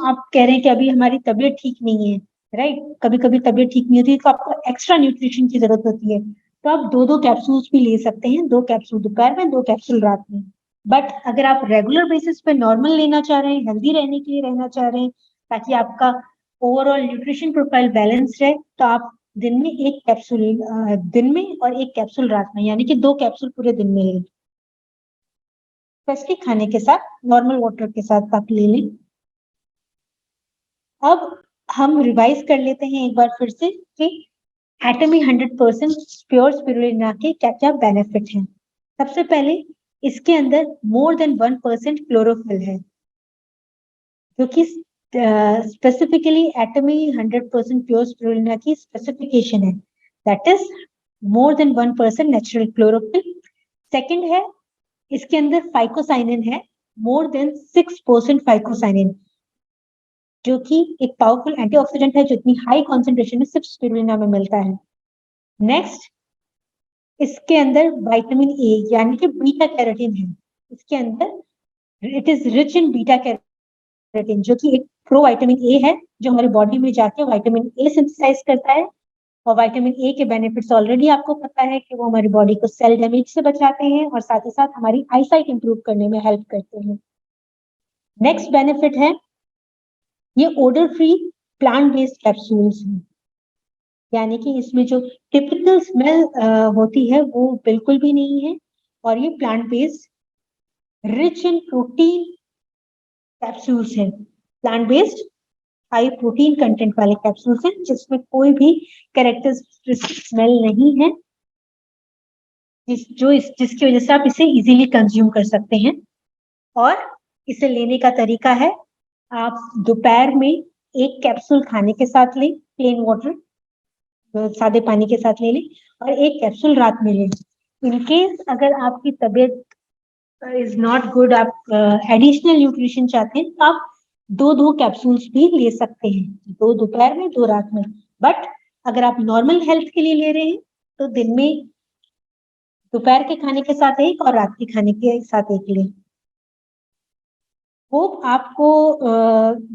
आप कह रहे हैं कि अभी हमारी तबीयत ठीक नहीं है, राइट, कभी कभी तबीयत ठीक नहीं होती तो आपको एक्स्ट्रा न्यूट्रिशन की जरूरत होती है तो आप 2-2 कैप्सूल्स भी ले सकते हैं, 2 कैप्सूल दोपहर में, 2 कैप्सूल रात में। बट अगर आप रेगुलर बेसिस पे नॉर्मल लेना चाह रहे हैं, हेल्दी रहने के लिए रहना चाह रहे हैं ताकि आपका ओवरऑल न्यूट्रिशन प्रोफाइल बैलेंस रहे तो आप दिन में एक कैप्सूल दिन में और एक कैप्सूल रात में, यानी कि 2 कैप्सूल पूरे दिन में लें, स्पेशली खाने के साथ, नॉर्मल वाटर के साथ आप ले लें। अब हम रिवाइज कर लेते हैं एक बार फिर से कि एटमी 100% प्योर स्पिरुलिना के क्या क्या बेनिफिट हैं। सबसे पहले इसके अंदर मोर देन 1% क्लोरोफिल है जो कि स्पेसिफिकली एटमी 100% प्योर स्पिरुलिना की स्पेसिफिकेशन है, that is more than 1% natural chlorophyll. Second है इसके अंदर फाइकोसाइनिन है, मोर देन 6% फाइकोसाइनिन जो कि एक पावरफुल एंटीऑक्सीडेंट है जो इतनी हाई कॉन्सेंट्रेशन में सिर्फ स्पिरुलिना में मिलता है। नेक्स्ट इसके अंदर विटामिन ए यानी कि बीटा कैरोटीन है, इसके अंदर it is rich in beta carotene जो कि एक प्रो विटामिन ए है जो हमारी बॉडी में जाके विटामिन ए सिंथेसाइज करता है और विटामिन ए के बेनिफिट्स ऑलरेडी आपको पता है कि वो हमारी बॉडी को सेल डैमेज से बचाते हैं और साथ ही साथ हमारी आईसाइट इंप्रूव करने में हेल्प करते हैं। नेक्स्ट बेनिफिट है ये odour free plant based capsules हैं, यानी कि इसमें जो टिपिकल स्मेल होती है वो बिल्कुल भी नहीं है और ये plant based rich in protein capsules है, plant based high protein content वाले कैप्सूल्स हैं जिसमें कोई भी कैरेक्टरिस्टिक स्मेल नहीं है, जिसकी वजह से आप इसे इजीली कंज्यूम कर सकते हैं। और इसे लेने का तरीका है, आप दोपहर में एक कैप्सूल खाने के साथ लें, प्लेन वाटर सादे पानी के साथ ले लें, और एक कैप्सूल रात में लें। इन केस अगर आपकी तबीयत इज नॉट गुड, आप एडिशनल न्यूट्रिशन चाहते हैं, तो आप दो कैप्सूल्स भी ले सकते हैं, दो दोपहर में, दो रात में। बट अगर आप नॉर्मल हेल्थ के लिए ले रहे हैं तो दिन में दोपहर के खाने के साथ एक और रात के खाने के साथ एक लें। होप आपको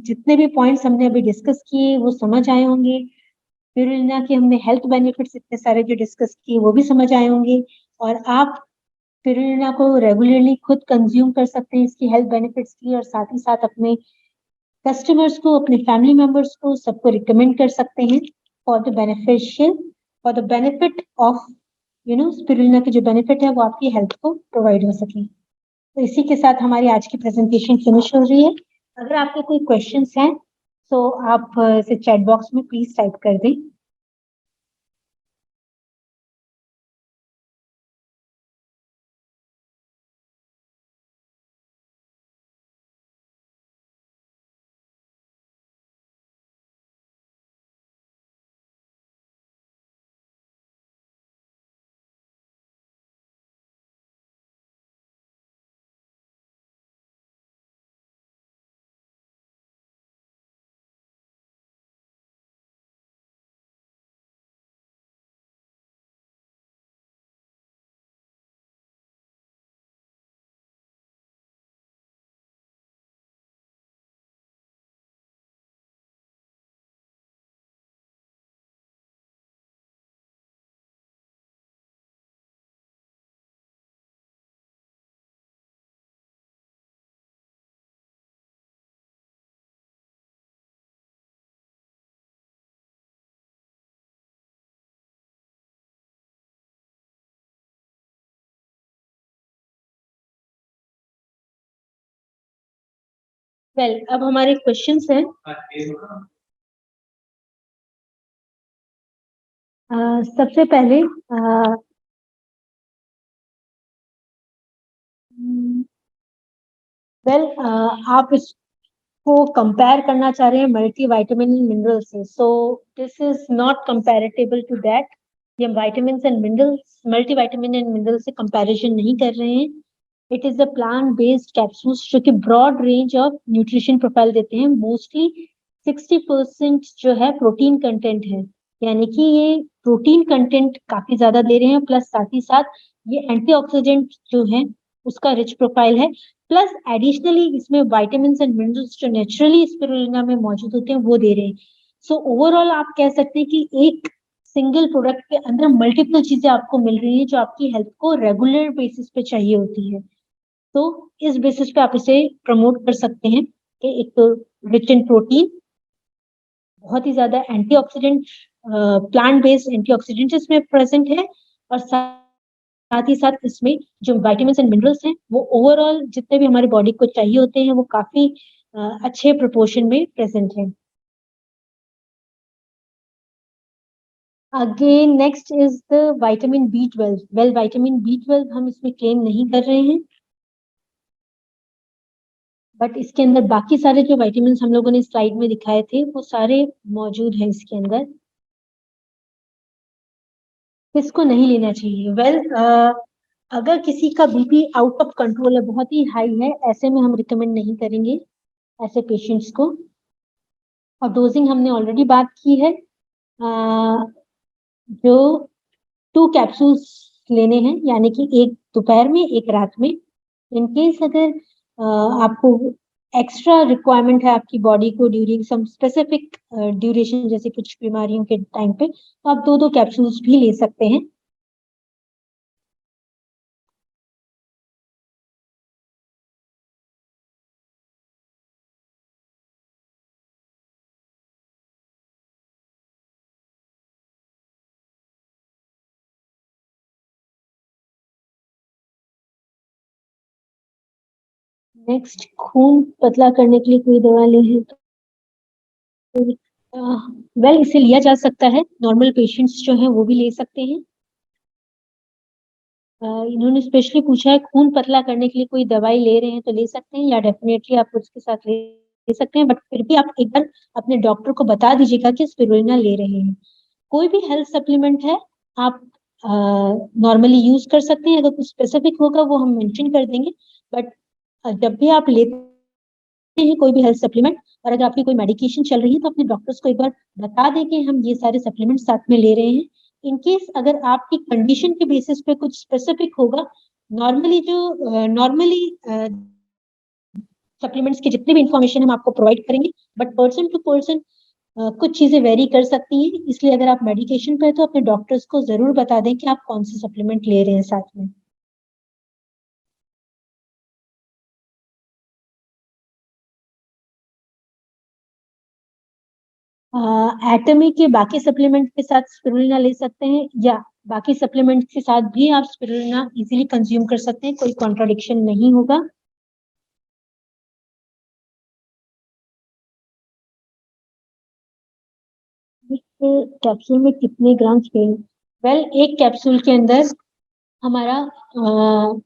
जितने भी पॉइंट्स हमने अभी डिस्कस किए वो समझ आए होंगे। स्पिरुलिना के हमने हेल्थ बेनिफिट्स इतने सारे जो डिस्कस किए वो भी समझ आए होंगे, और आप स्पिरुलिना को रेगुलरली खुद कंज्यूम कर सकते हैं इसकी हेल्थ बेनिफिट्स की, और साथ ही साथ अपने कस्टमर्स को, अपने फैमिली मेंबर्स को, सबको रिकमेंड कर सकते हैं for the benefit of spirulina के जो बेनिफिट है वो आपकी हेल्थ को प्रोवाइड हो सके। तो इसी के साथ हमारी आज की प्रेजेंटेशन फिनिश हो रही है। अगर आपके कोई क्वेश्चंस हैं तो आप इसे चैट बॉक्स में प्लीज टाइप कर दें। वेल, अब हमारे क्वेश्चंस हैं। सबसे पहले आप इसको कंपेयर करना चाह रहे हैं मल्टी वाइटामिन मिनरल से, so this is not comparable to that. ये vitamin and minerals, multi vitamin and mineral से कंपैरिजन नहीं कर रहे हैं। It is a plant based capsules जो कि broad range of nutrition profile देते हैं। मोस्टली 60% जो है प्रोटीन कंटेंट है, यानी कि ये प्रोटीन कंटेंट काफी ज्यादा दे रहे हैं, प्लस साथ ही साथ ये एंटीऑक्सीडेंट जो है उसका रिच प्रोफाइल है, प्लस एडिशनली इसमें विटामिन एंड मिनरल्स जो नेचुरली स्पिरुलिना में मौजूद होते हैं वो दे रहे हैं। सो ओवरऑल आप कह सकते हैं कि एक सिंगल प्रोडक्ट के अंदर मल्टीपल चीजें आपको मिल रही है जो आपकी हेल्थ को रेगुलर बेसिस पे चाहिए होती है। तो इस बेसिस पे आप इसे प्रमोट कर सकते हैं कि एक तो रिच इन प्रोटीन, बहुत ही ज्यादा एंटीऑक्सीडेंट, प्लांट बेस्ड एंटीऑक्सीडेंट इसमें प्रेजेंट है, और साथ ही साथ इसमें जो विटामिन एंड मिनरल्स हैं वो ओवरऑल जितने भी हमारे बॉडी को चाहिए होते हैं वो काफी अच्छे प्रोपोर्शन में प्रेजेंट है। Again next is the vitamin B12। Well, vitamin B12 हम इसमें क्लेम नहीं कर रहे हैं, बट इसके अंदर बाकी सारे जो विटामिन हम लोगों ने स्लाइड में दिखाए थे वो सारे मौजूद हैं इसके अंदर। किसको नहीं लेना चाहिए? वेल, अगर किसी का बीपी आउट ऑफ कंट्रोल है, बहुत ही हाई है, ऐसे में हम रिकमेंड नहीं करेंगे ऐसे पेशेंट्स को। और डोजिंग हमने ऑलरेडी बात की है, जो 2 कैप्सूल्स लेने हैं, यानी कि एक दोपहर में एक रात में। इन केस अगर आपको एक्स्ट्रा रिक्वायरमेंट है आपकी बॉडी को ड्यूरिंग सम स्पेसिफिक ड्यूरेशन, जैसे कुछ बीमारियों के टाइम पे, तो आप दो कैप्सूल्स भी ले सकते हैं। नेक्स्ट, खून पतला करने के लिए कोई दवा ले है वेल इसे लिया जा सकता है, नॉर्मल पेशेंट्स जो हैं वो भी ले सकते हैं। इन्होंने स्पेशली पूछा है खून पतला करने के लिए कोई दवाई ले रहे हैं तो ले सकते हैं, या डेफिनेटली आप उसके साथ ले सकते हैं, बट फिर भी आप एक बार अपने डॉक्टर को बता दीजिएगा कि स्पिरुलिना ले रहे हैं। कोई भी हेल्थ सप्लीमेंट है आप नॉर्मली यूज कर सकते हैं, अगर कुछ स्पेसिफिक होगा वो हम मेंशन कर देंगे, बट जब भी आप लेते हैं कोई भी हेल्थ सप्लीमेंट और अगर आपकी कोई मेडिकेशन चल रही है तो अपने डॉक्टर्स को एक बार बता दें कि हम ये सारे सप्लीमेंट साथ में ले रहे हैं। इन केस अगर आपकी कंडीशन के बेसिस पे कुछ स्पेसिफिक होगा, नॉर्मली सप्लीमेंट्स की जितनी भी इंफॉर्मेशन हम आपको प्रोवाइड करेंगे, बट पर्सन टू पर्सन कुछ चीजें वेरी कर सकती हैं, इसलिए अगर आप मेडिकेशन पे है तो अपने डॉक्टर्स को जरूर बता दें कि आप कौन सी सप्लीमेंट ले रहे हैं साथ में। एटमी के बाकी सप्लीमेंट के साथ स्पिरुलिना ले सकते हैं, या बाकी सप्लीमेंट के साथ भी आप स्पिरुलिना इजीली कंज्यूम कर सकते हैं, कोई कॉन्ट्राडिक्शन नहीं होगा। एक कैप्सूल में कितने ग्राम स्पिरुलिना? वेल एक कैप्सूल के अंदर हमारा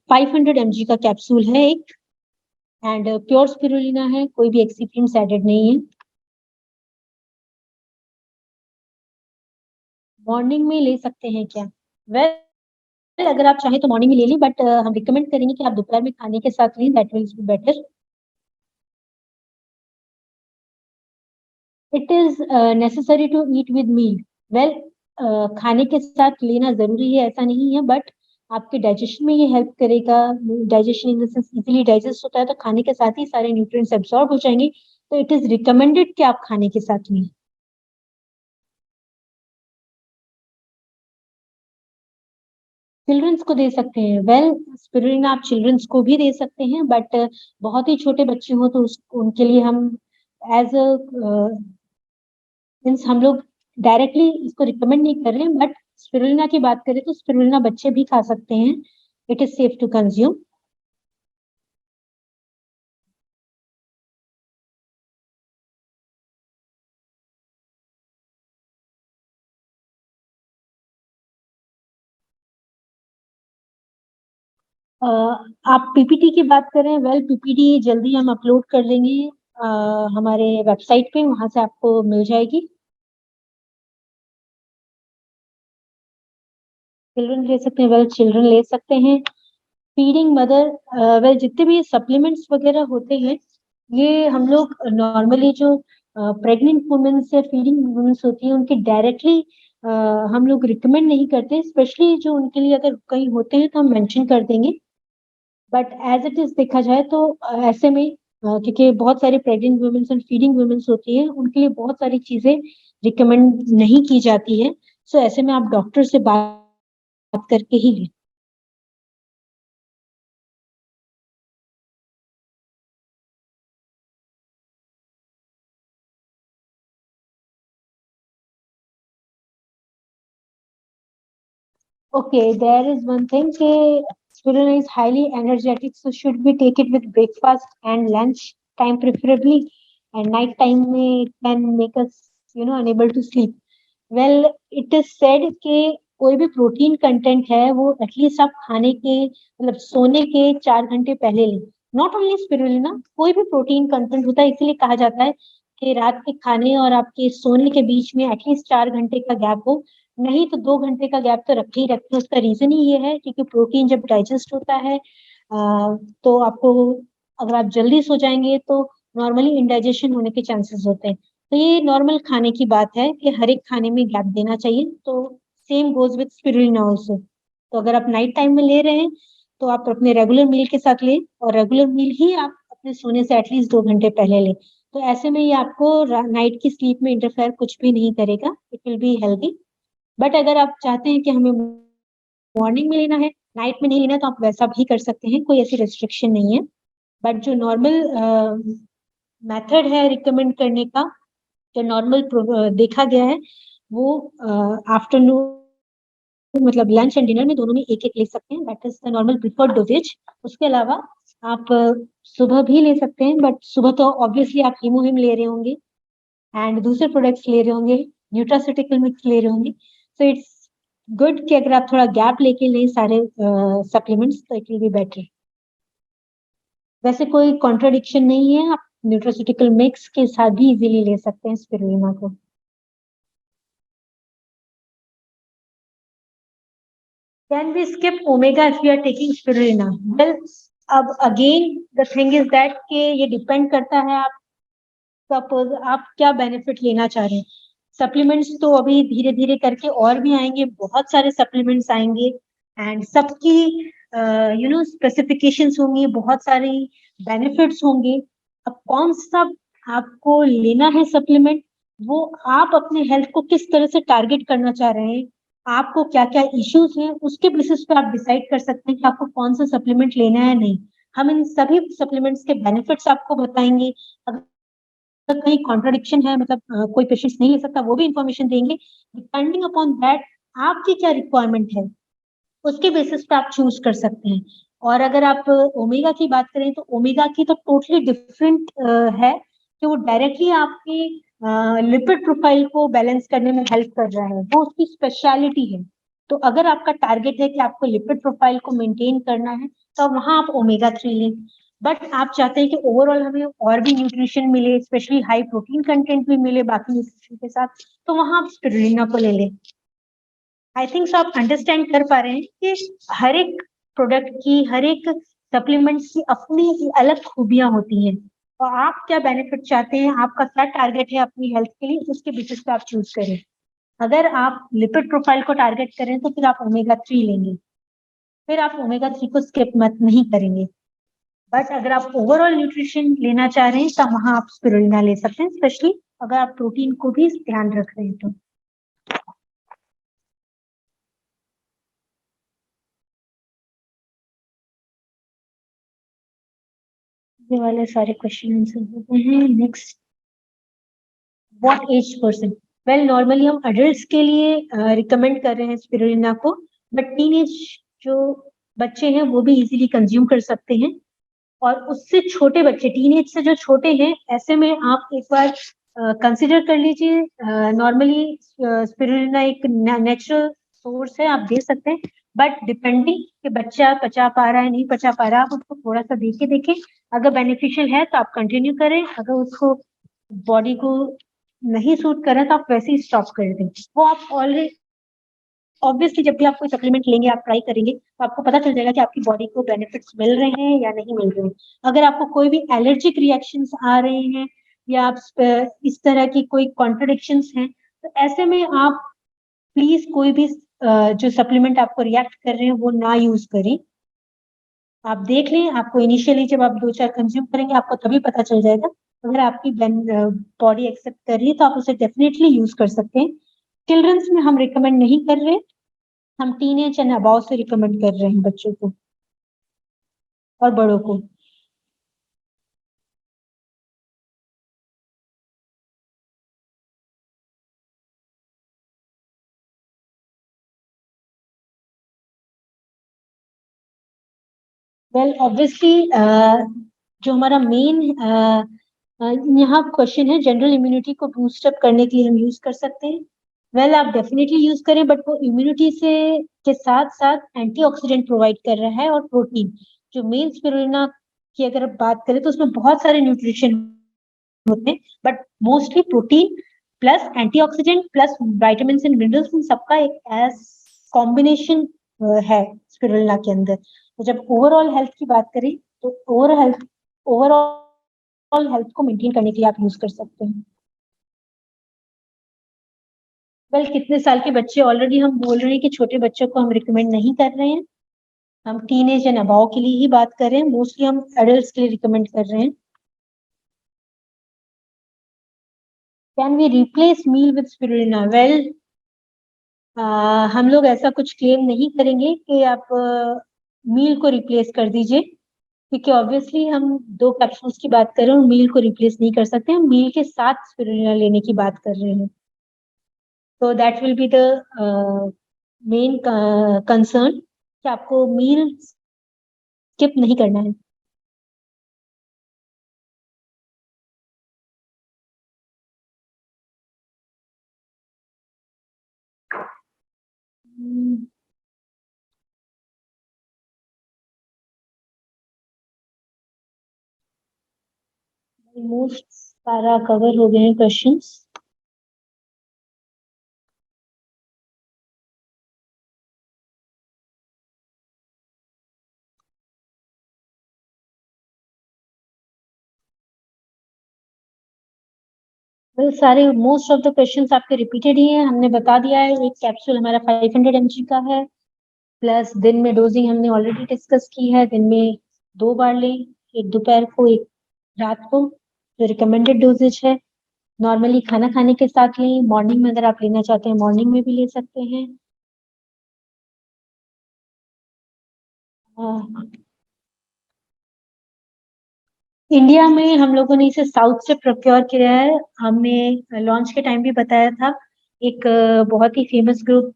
500 mg का कैप्सूल है एक, एंड प्योर स्पिरुलिना है, कोई भी एक्सीपिएंट्स एडेड नहीं है। मॉर्निंग में ले सकते हैं क्या? वेल अगर आप चाहें तो मॉर्निंग में ले ली, बट हम रिकमेंड करेंगे कि आप दोपहर में खाने के साथ लें, that will be better. It is necessary to eat with meal. Well खाने के साथ लेना जरूरी है ऐसा नहीं है, बट आपके डाइजेशन में ये हेल्प करेगा। Digestion in the sense easily digest होता है तो खाने के साथ ही सारे न्यूट्रिएंट्स एब्सॉर्ब हो जाएंगे, तो इट इज रिकमेंडेड कि आप खाने के साथ लें। चिल्ड्रंस को दे सकते हैं। वेल स्पिरुलिना आप चिल्ड्रंस को भी दे सकते हैं, बट बहुत ही छोटे बच्चे हो तो उनके लिए हम एज अ मीन्स हम लोग डायरेक्टली इसको रिकमेंड नहीं कर रहे हैं, बट स्पिरुलिना की बात करें तो स्पिरुलिना बच्चे भी खा सकते हैं, it is safe to consume. आप पीपीटी की बात करें, वेल पीपीटी जल्दी हम अपलोड कर देंगे हमारे वेबसाइट पे, वहां से आपको मिल जाएगी। चिल्ड्रन ले सकते हैं, वेल चिल्ड्रन ले सकते हैं। फीडिंग मदर, वेल जितने भी सप्लीमेंट्स वगैरह होते हैं ये हम लोग नॉर्मली जो प्रेग्नेंट वुमेन्स या फीडिंग वुमेन्स होती है उनके डायरेक्टली हम लोग रिकमेंड नहीं करते, स्पेशली जो उनके लिए अगर कहीं होते हैं तो हम मेंशन कर देंगे, बट एज इट इज देखा जाए तो ऐसे में क्योंकि बहुत सारी pregnant womens and feeding womens होती है उनके लिए बहुत सारी चीजें रिकमेंड नहीं की जाती है, सो ऐसे में आप डॉक्टर से बात करके ही लें। Okay, there is one thing कि spirulina is highly energetic, so should we take it with breakfast and lunch time preferably, and night time may can make us unable to sleep. Well, it is said कि कोई भी protein content है वो at least आप खाने के मतलब सोने के 4 घंटे पहले लें। नॉट ओनली स्पिरुलिना, कोई भी प्रोटीन कंटेंट होता है, इसीलिए कहा जाता है कि रात के खाने और आपके सोने के बीच में एटलीस्ट 4 घंटे का गैप हो, नहीं तो 2 घंटे का गैप तो रखे ही रखें। उसका रीजन ही ये है क्योंकि प्रोटीन जब डाइजेस्ट होता है तो आपको अगर आप जल्दी सो जाएंगे तो नॉर्मली इंडाइजेशन होने के चांसेस होते हैं। तो ये नॉर्मल खाने की बात है कि हर एक खाने में गैप देना चाहिए, तो same goes with spirulina also. तो अगर आप नाइट टाइम में ले रहे हैं तो आप अपने रेगुलर मील के साथ लें, और रेगुलर मील ही आप अपने सोने से एटलीस्ट 2 घंटे पहले लें, तो ऐसे में ये आपको नाइट की स्लीप में इंटरफेयर कुछ भी नहीं करेगा, it will be healthy. But अगर आप चाहते हैं कि हमें मॉर्निंग में लेना है नाइट में नहीं लेना तो आप वैसा भी कर सकते हैं, कोई ऐसी रेस्ट्रिक्शन नहीं है। बट जो नॉर्मल मेथड है रिकमेंड करने का, जो नॉर्मल देखा गया है वो आफ्टरनून मतलब लंच एंड डिनर में दोनों में एक एक ले सकते हैं, that is the normal preferred doses. उसके अलावा आप सुबह भी ले सकते हैं, बट सुबह तो ऑब्वियसली आप हीमोहिम ले रहे होंगे, एंड दूसरे प्रोडक्ट्स ले रहे होंगे, न्यूट्रास्यूटिकल मिक्स ले रहे होंगे, सो इट्स गुड कि अगर आप थोड़ा गैप लेके लें सारे सप्लीमेंट्स तो इट विल बी बेटर। वैसे कोई कॉन्ट्राडिक्शन नहीं है, आप न्यूट्रास्यूटिकल मिक्स के साथ भी इजीली ले सकते हैं स्पिरुलिना को। Can we skip omega if we are taking spirulina? Well, अब again the thing is that कि ये depend करता है आप सपोज आप क्या बेनिफिट लेना चाह रहे हैं। सप्लीमेंट्स तो अभी धीरे धीरे करके और भी आएंगे, बहुत सारे सप्लीमेंट्स आएंगे एंड सबकी स्पेसिफिकेशंस होंगी, बहुत सारी बेनिफिट्स होंगे। अब कौन सा आपको लेना है सप्लीमेंट, वो आप अपने हेल्थ को किस तरह से टारगेट करना चाह रहे हैं, आपको क्या क्या इश्यूज हैं, उसके बेसिस पे आप डिसाइड कर सकते हैं कि आपको कौन सा सप्लीमेंट लेना है नहीं। हम इन सभी सप्लीमेंट्स के बेनिफिट्स आपको बताएंगे। अगर कहीं कॉन्ट्रडिक्शन है, मतलब कोई पेशेंट्स नहीं ले सकता, वो भी इंफॉर्मेशन देंगे। डिपेंडिंग अपॉन दैट आपकी क्या रिक्वायरमेंट है, उसके बेसिस पे आप चूज कर सकते हैं। और अगर आप ओमेगा की बात करें तो ओमेगा की तो टोटली डिफरेंट है कि वो डायरेक्टली आपकी लिपिड प्रोफाइल को बैलेंस करने में हेल्प कर रहा है, वो उसकी स्पेशलिटी है। तो अगर आपका टारगेट है कि आपको लिपिड प्रोफाइल को मेंटेन करना है तो वहां आप ओमेगा 3 लें। बट आप चाहते हैं कि ओवरऑल हमें और भी न्यूट्रिशन मिले, स्पेशली हाई प्रोटीन कंटेंट भी मिले बाकी न्यूट्रिशन के साथ, तो वहां आप स्पिरुलिना को ले लें। आई थिंक सो आप अंडरस्टैंड कर पा रहे हैं कि हर एक प्रोडक्ट की, हर एक सप्लीमेंट्स की अपनी अलग खूबियां होती हैं, और आप क्या बेनिफिट चाहते हैं, आपका क्या टारगेट है अपनी हेल्थ के लिए, उसके बेसिस पे आप चूज करें। अगर आप लिपिड प्रोफाइल को टारगेट करें तो फिर आप ओमेगा 3 लेंगे, फिर आप ओमेगा 3 को स्किप मत नहीं करेंगे। बट अगर आप ओवरऑल न्यूट्रिशन लेना चाह रहे हैं तो वहां आप स्पिरुलिना ले सकते हैं, स्पेशली अगर आप प्रोटीन को भी ध्यान रख रहे हैं तो। ये वाले सारे क्वेश्चन आंसर होते हैं। Next, what age person? Well, normally हम अडल्ट्स के लिए रिकमेंड कर रहे हैं स्पिरुलिना को, बट टीन एज जो बच्चे हैं वो भी इजीली कंज्यूम कर सकते हैं। और उससे छोटे बच्चे, टीन एज से जो छोटे हैं, ऐसे में आप एक बार कंसिडर कर लीजिए। नॉर्मली स्पिरुलिना एक नेचुरल सोर्स है, आप दे सकते हैं, बट डिपेंडिंग कि बच्चा पचा पा रहा है नहीं पचा पा रहा, आप उसको थोड़ा सा देखे देखें। अगर बेनिफिशियल है तो आप कंटिन्यू करें, अगर उसको बॉडी को नहीं सूट कर रहा तो आप वैसे ही स्टॉप कर दें। वो आप ऑलरेडी ऑब्वियसली जब भी आप कोई सप्लीमेंट लेंगे, आप ट्राई करेंगे तो आपको पता चल जाएगा कि आपकी बॉडी को बेनिफिट्स मिल रहे हैं या नहीं मिल रहे हैं। अगर आपको कोई भी एलर्जिक रिएक्शंस आ रहे हैं या आप इस तरह की कोई कॉन्ट्रडिक्शंस हैं, तो ऐसे में आप प्लीज कोई भी जो सप्लीमेंट आपको रिएक्ट कर रहे हैं वो ना यूज करें। आप देख लें, आपको इनिशियली जब आप 2-4 कंज्यूम करेंगे आपको तभी पता चल जाएगा। अगर आपकी बॉडी एक्सेप्ट कर रही है तो आप उसे डेफिनेटली यूज कर सकते हैं। चिल्ड्रंस में हम रिकमेंड नहीं कर रहे, हम टीनेज एंड अबाव से रिकमेंड कर रहे हैं बच्चों को और बड़ों को। वेल, ऑब्वियसली जो हमारा मेन यहाँ क्वेश्चन है, जनरल इम्यूनिटी को बूस्ट अप करने के लिए हम यूज कर सकते हैं। वेल, आप डेफिनेटली यूज करें, बट वो इम्यूनिटी से के साथ साथ एंटीऑक्सीडेंट प्रोवाइड कर रहा है और प्रोटीन। जो मेन स्पिरुलिना की अगर आप बात करें तो उसमें बहुत सारे न्यूट्रिशन होते हैं, but mostly protein plus antioxidant plus vitamin and minerals, इन सबका एक एज कॉम्बिनेशन है स्पिरुलिना के अंदर। तो जब ओवरऑल हेल्थ की बात करें तो ओवरऑल हेल्थ को मेंटेन करने के लिए आप यूज कर सकते हैं। वेल, कितने साल के बच्चे, ऑलरेडी हम बोल रहे हैं कि छोटे बच्चों को हम रिकमेंड नहीं कर रहे हैं, हम टीनेज एंड अबाव के लिए ही बात कर रहे हैं, मोस्टली हम एडल्ट्स के लिए रिकमेंड कर रहे हैं। Can we replace meal with spirulina? Well, हम लोग ऐसा कुछ क्लेम नहीं करेंगे कि आप मील को रिप्लेस कर दीजिए, क्योंकि ऑब्वियसली हम 2 कैप्सूल्स की बात कर रहे हैं और मील को रिप्लेस नहीं कर सकते, हम मील के साथ स्पिरुलिना लेने की बात कर रहे हैं। तो that will be the main concern कि आपको मील स्किप नहीं करना है। मोस्ट सारा कवर हो गए हैं क्वेश्चंस। सारे मोस्ट ऑफ द क्वेश्चंस आपके रिपीटेड ही हैं, हमने बता दिया है। एक कैप्सूल हमारा 500 mg का है, प्लस दिन में डोजिंग हमने ऑलरेडी डिस्कस की है, दिन में 2 बार लें, एक दोपहर को एक रात को, जो रिकमेंडेड डोजेज है। नॉर्मली खाना खाने के साथ लें, मॉर्निंग में अगर आप लेना चाहते हैं मॉर्निंग में भी ले सकते हैं। इंडिया में हम लोगों ने इसे साउथ से प्रोक्योर किया है। हमने लॉन्च के टाइम भी बताया था, एक बहुत ही फेमस ग्रुप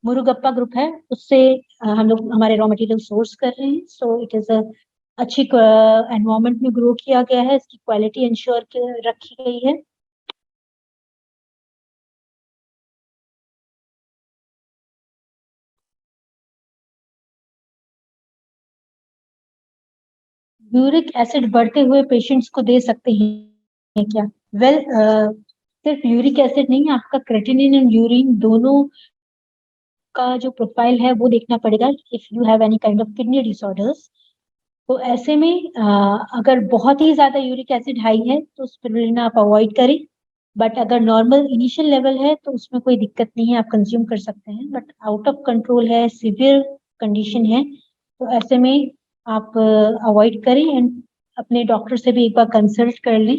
मुरुगप्पा ग्रुप है, उससे हम लोग हमारे रॉ मटेरियल सोर्स कर रहे हैं। सो इट इज अ अच्छी एनवायरमेंट में ग्रो किया गया है, इसकी क्वालिटी इंश्योर रखी गई है। यूरिक एसिड बढ़ते हुए पेशेंट्स को दे सकते हैं क्या? वेल, सिर्फ यूरिक एसिड नहीं, आपका क्रेटिनिन एंड यूरिन दोनों का जो प्रोफाइल है वो देखना पड़ेगा if you have any kind of kidney disorders. तो ऐसे में अगर बहुत ही ज्यादा यूरिक एसिड हाई है तो स्पिरुलिना आप अवॉइड करें। बट अगर नॉर्मल इनिशियल लेवल है तो उसमें कोई दिक्कत नहीं है, आप कंज्यूम कर सकते हैं। बट आउट ऑफ कंट्रोल है, सिवियर कंडीशन है, तो ऐसे में आप अवॉइड करें एंड अपने डॉक्टर से भी एक बार कंसल्ट कर लें।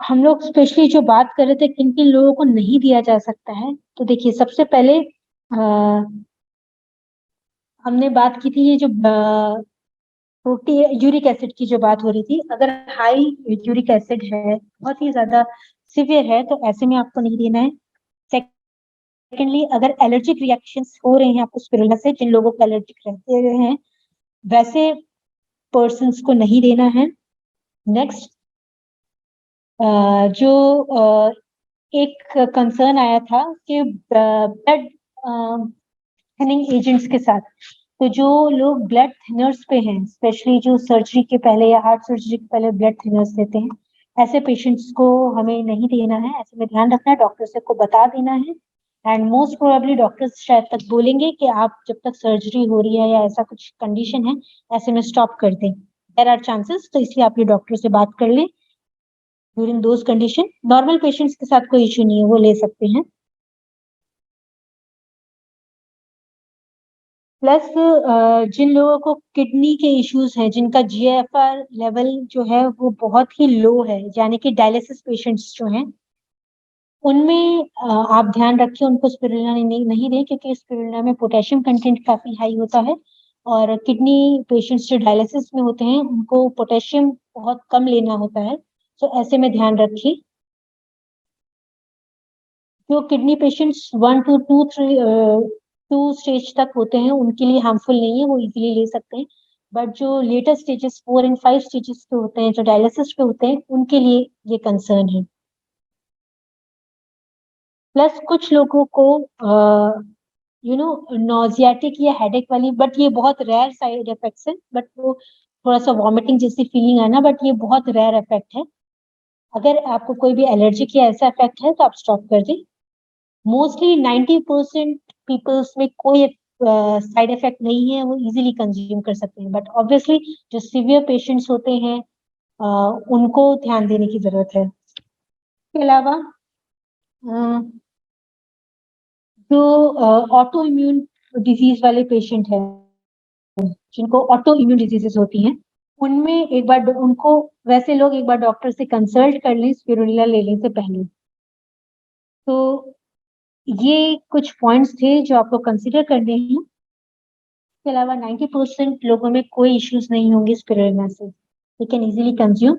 हम लोग स्पेशली जो बात कर रहे थे किन किन लोगों को नहीं दिया जा सकता है, तो देखिए सबसे पहले हमने बात की थी ये जो प्रोटीन यूरिक एसिड की जो बात हो रही थी। अगर हाई यूरिक एसिड है, बहुत ही ज्यादा सिवियर है, तो ऐसे में आपको नहीं देना है। सेकेंडली, अगर एलर्जिक रिएक्शंस हो रहे हैं आपको स्पिरुलिना से, जिन लोगों को एलर्जिक रहते हैं वैसे पर्सन्स को नहीं देना है। नेक्स्ट, जो एक कंसर्न आया था कि ब्लड थिनिंग एजेंट्स के साथ, तो जो लोग ब्लड थिनर्स पे हैं, स्पेशली जो सर्जरी के पहले या हार्ट सर्जरी के पहले ब्लड थिनर्स लेते हैं, ऐसे पेशेंट्स को हमें नहीं देना है। ऐसे में ध्यान रखना है, डॉक्टर से को बता देना है। एंड मोस्ट प्रोबेबली डॉक्टर्स शायद तक बोलेंगे कि आप जब तक सर्जरी हो रही है या ऐसा कुछ कंडीशन है, ऐसे में स्टॉप कर दें। देयर आर चांसेस, तो इसलिए आप ये डॉक्टर से बात कर लें। During those condition normal patients के साथ कोई इश्यू नहीं है, वो ले सकते हैं। प्लस जिन लोगों को किडनी के इश्यूज हैं, जिनका जीएफआर लेवल जो है वो बहुत ही लो है, यानी कि डायलिसिस पेशेंट्स जो हैं, उनमें आप ध्यान रखिए, उनको स्पिरुलिना नहीं दें, क्योंकि स्पिरुलिना में पोटेशियम कंटेंट काफी हाई होता है। और किडनी पेशेंट्स जो डायलिसिस में होते हैं उनको पोटेशियम बहुत कम लेना होता है, तो ऐसे में ध्यान रखिए। जो किडनी पेशेंट्स 1 to 2 स्टेज तक होते हैं उनके लिए हार्मफुल नहीं है, वो इजीली ले सकते हैं। बट जो लेटर स्टेजेस 4 and 5 स्टेजेस पे होते हैं, जो डायलिसिस पे होते हैं, उनके लिए ये कंसर्न है। प्लस कुछ लोगों को नोजियाटिक या हेडेक वाली, बट ये बहुत रेयर साइड इफेक्ट्स है, बट वो थोड़ा सा वॉमिटिंग जैसी फीलिंग आना, बट ये बहुत रेयर इफेक्ट है। अगर आपको कोई भी एलर्जिक या ऐसा इफेक्ट है तो आप स्टॉप कर दें। मोस्टली 90% पीपल्स में कोई साइड इफेक्ट नहीं है, वो इजीली कंज्यूम कर सकते हैं। बट ऑब्वियसली जो सीवियर पेशेंट्स होते हैं उनको ध्यान देने की जरूरत है। इसके अलावा जो ऑटो इम्यून डिजीज वाले पेशेंट हैं, जिनको ऑटो इम्यून डिजीजेस होती हैं, उनमें एक बार उनको, वैसे लोग एक बार डॉक्टर से कंसल्ट कर लें स्पिरुलिना लेने से पहले। तो ये कुछ पॉइंट्स थे जो आपको कंसिडर करने हैं। इसके अलावा 90% लोगों में कोई इश्यूज नहीं होंगे स्पिरुलिना से, they can easily consume.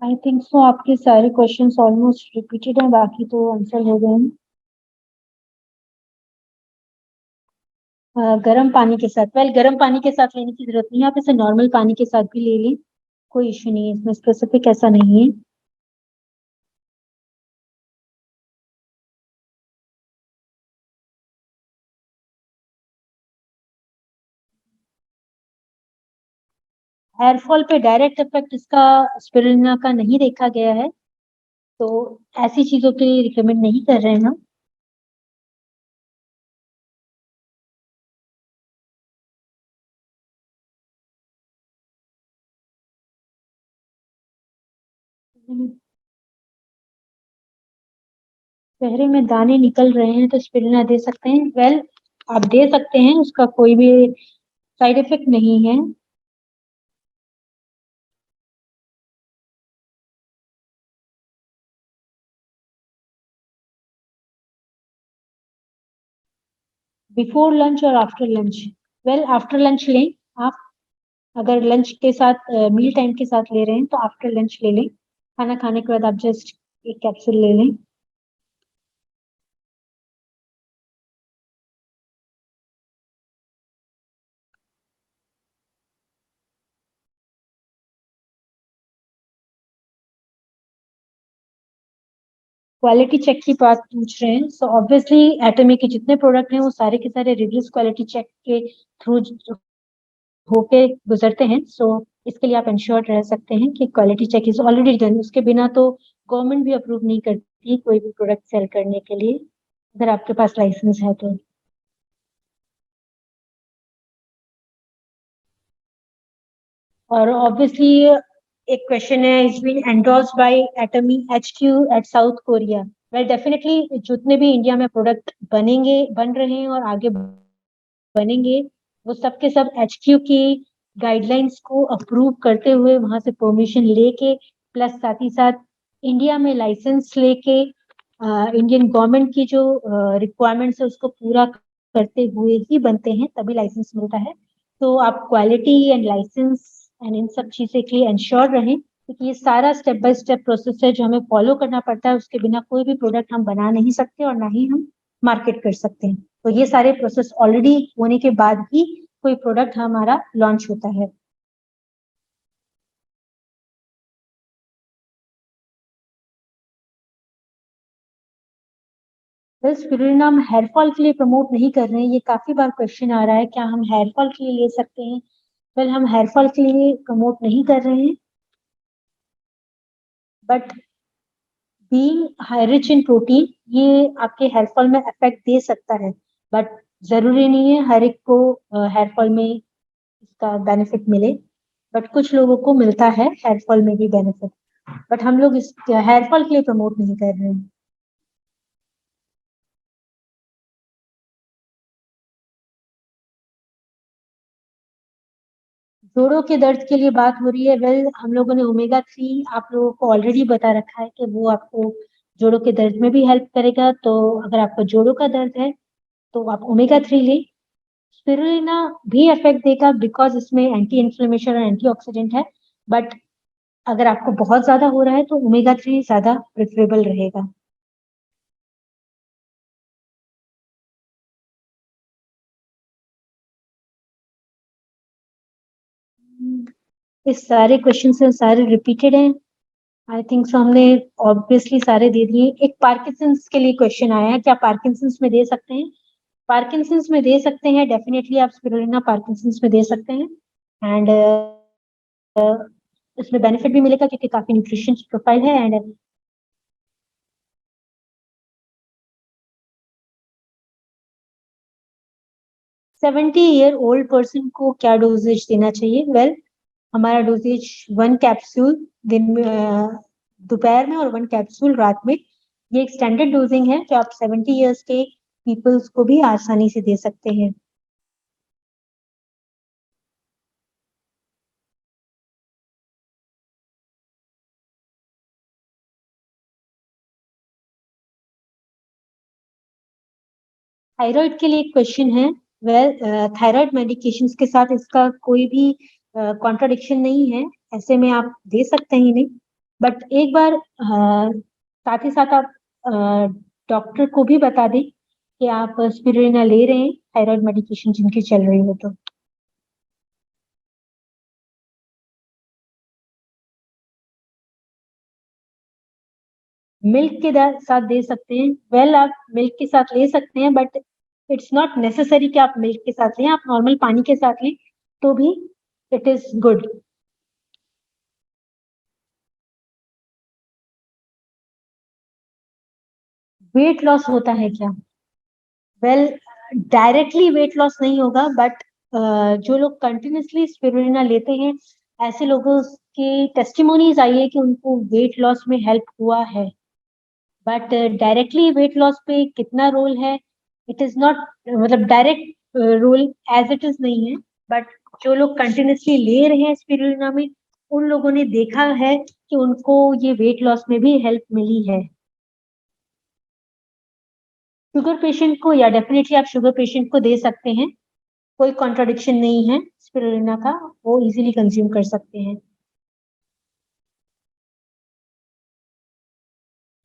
I think so आपके सारे क्वेश्चंस ऑलमोस्ट रिपीटेड हैं, बाकी तो आंसर हो गए हैं। गर्म पानी के साथ, गर्म पानी के साथ लेने की जरूरत नहीं है, आप इसे नॉर्मल पानी के साथ भी ले लें, कोई इश्यू नहीं है, इसमें स्पेसिफिक ऐसा नहीं है। हेयर फॉल पे डायरेक्ट इफेक्ट इसका स्पिरुलिना का नहीं देखा गया है, तो ऐसी चीजों के लिए रिकमेंड नहीं कर रहे हैं हम। चेहरे में दाने निकल रहे हैं तो स्पिरुलिना दे सकते हैं, आप दे सकते हैं, उसका कोई भी साइड इफेक्ट नहीं है। बिफोर लंच और आफ्टर लंच, आफ्टर लंच लें आप। अगर लंच के साथ मील टाइम के साथ ले रहे हैं तो आफ्टर लंच ले लें, खाना खाने के बाद आप जस्ट एक कैप्सूल ले लें। क्वालिटी चेक की बात पूछ रहे हैं, सो ऑब्वियसली एटमी के जितने प्रोडक्ट हैं वो सारे के सारे रिव्यूज क्वालिटी चेक के थ्रू होके गुजरते हैं। सो इसके लिए आप इंश्योर रह सकते हैं कि quality check is already done, उसके बिना तो गवर्नमेंट भी अप्रूव नहीं करती कोई भी प्रोडक्ट सेल करने के लिए, अगर आपके पास लाइसेंस है तो। और ऑब्वियसली एक क्वेश्चन है, is been endorsed by Atomy HQ at South Korea. Definitely जितने भी इंडिया में प्रोडक्ट बन रहे हैं और आगे बनेंगे, वो सब के सब HQ की गाइडलाइंस को अप्रूव करते हुए वहां से परमिशन लेके, प्लस साथ ही साथ इंडिया में लाइसेंस लेके, इंडियन गवर्नमेंट की जो रिक्वायरमेंट्स है उसको पूरा करते हुए ही बनते हैं, तभी लाइसेंस मिलता है। तो आप क्वालिटी एंड लाइसेंस एंड इन सब चीजें के लिए इंश्योर रहें, क्योंकि ये सारा स्टेप बाय स्टेप प्रोसेस है जो हमें फॉलो करना पड़ता है, उसके बिना कोई भी प्रोडक्ट हम बना नहीं सकते और ना ही हम मार्केट कर सकते हैं। तो ये सारे प्रोसेस ऑलरेडी होने के बाद ही कोई प्रोडक्ट हमारा लॉन्च होता है। स्पिरुलिना हम हेयर फॉल के लिए प्रमोट नहीं कर रहे हैं, ये काफी बार क्वेश्चन आ रहा है क्या हम हेयर फॉल के लिए ले सकते हैं। हम हेयर फॉल के लिए प्रमोट नहीं कर रहे हैं, but being high rich in protein, ये आपके हेयर फॉल में इफेक्ट दे सकता है, बट जरूरी नहीं है हर एक को हेयर फॉल में इसका बेनिफिट मिले, बट कुछ लोगों को मिलता है हेयर फॉल में भी बेनिफिट, बट हम लोग इस हेयर फॉल के लिए प्रमोट नहीं कर रहे हैं। जोड़ों के दर्द के लिए बात हो रही है, हम लोगों ने ओमेगा 3 आप लोगों को ऑलरेडी बता रखा है कि वो आपको जोड़ों के दर्द में भी हेल्प करेगा, तो अगर आपका जोड़ों का दर्द है तो आप ओमेगा 3 लें। स्पिरुलिना भी इफेक्ट देगा बिकॉज इसमें एंटी इन्फ्लेमेशन और एंटीऑक्सीडेंट है, बट अगर आपको बहुत ज्यादा हो रहा है तो ओमेगा 3 ज्यादा प्रेफरेबल रहेगा। इस सारे क्वेश्चन से सारे रिपीटेड हैं, आई थिंक सो हमने ऑब्वियसली सारे दे दिए। एक पार्किंसंस के लिए क्वेश्चन आया है, क्या पार्किंसंस में दे सकते हैं। पार्किंसंस में दे सकते हैं, डेफिनेटली आप स्पिरुलिना पार्किंसंस में दे सकते हैं, एंड इसमें बेनिफिट भी मिलेगा क्योंकि काफी न्यूट्रिशन प्रोफाइल है। एंड 70 ईयर ओल्ड पर्सन को क्या डोजेज देना चाहिए। हमारा डोजेज 1 कैप्सूल दिन में, दोपहर में, और 1 कैप्सूल रात में, ये एक स्टैंडर्ड डोजिंग है जो आप 70 ईयर्स के पीपल्स को भी आसानी से दे सकते हैं। थायराइड के लिए एक क्वेश्चन है। थायराइड मेडिकेशंस के साथ इसका कोई भी कॉन्ट्राडिक्शन नहीं है, ऐसे में आप दे सकते हैं इन्हें, बट एक बार साथ ही साथ आप डॉक्टर को भी बता दें कि आप स्पिरुलिना ले रहे हैं, थायराइड मेडिकेशन जिनकी चल रही हो तो। मिल्क के साथ दे सकते हैं। वेल, आप मिल्क के साथ ले सकते हैं, बट इट्स नॉट नेसेसरी कि आप मिल्क के साथ लें, आप नॉर्मल पानी के साथ लें तो भी it is good. Weight loss होता है क्या? वेल, डायरेक्टली वेट लॉस नहीं होगा, बट जो लोग कंटिन्यूसली स्पिरुलिना लेते हैं, ऐसे लोगों के टेस्टिमोनीज आई है कि उनको वेट लॉस में हेल्प हुआ है। बट डायरेक्टली वेट लॉस पे कितना रोल है, इट इज नॉट, मतलब direct role as it is नहीं है। बट जो लोग कंटिन्यूसली ले रहे हैं स्पिरुलिना में, उन लोगों ने देखा है कि उनको ये वेट लॉस में भी हेल्प मिली है। शुगर पेशेंट को, या डेफिनेटली आप शुगर पेशेंट को दे सकते हैं, कोई कॉन्ट्राडिक्शन नहीं है स्पिरुलिना का, वो इजीली कंज्यूम कर सकते हैं।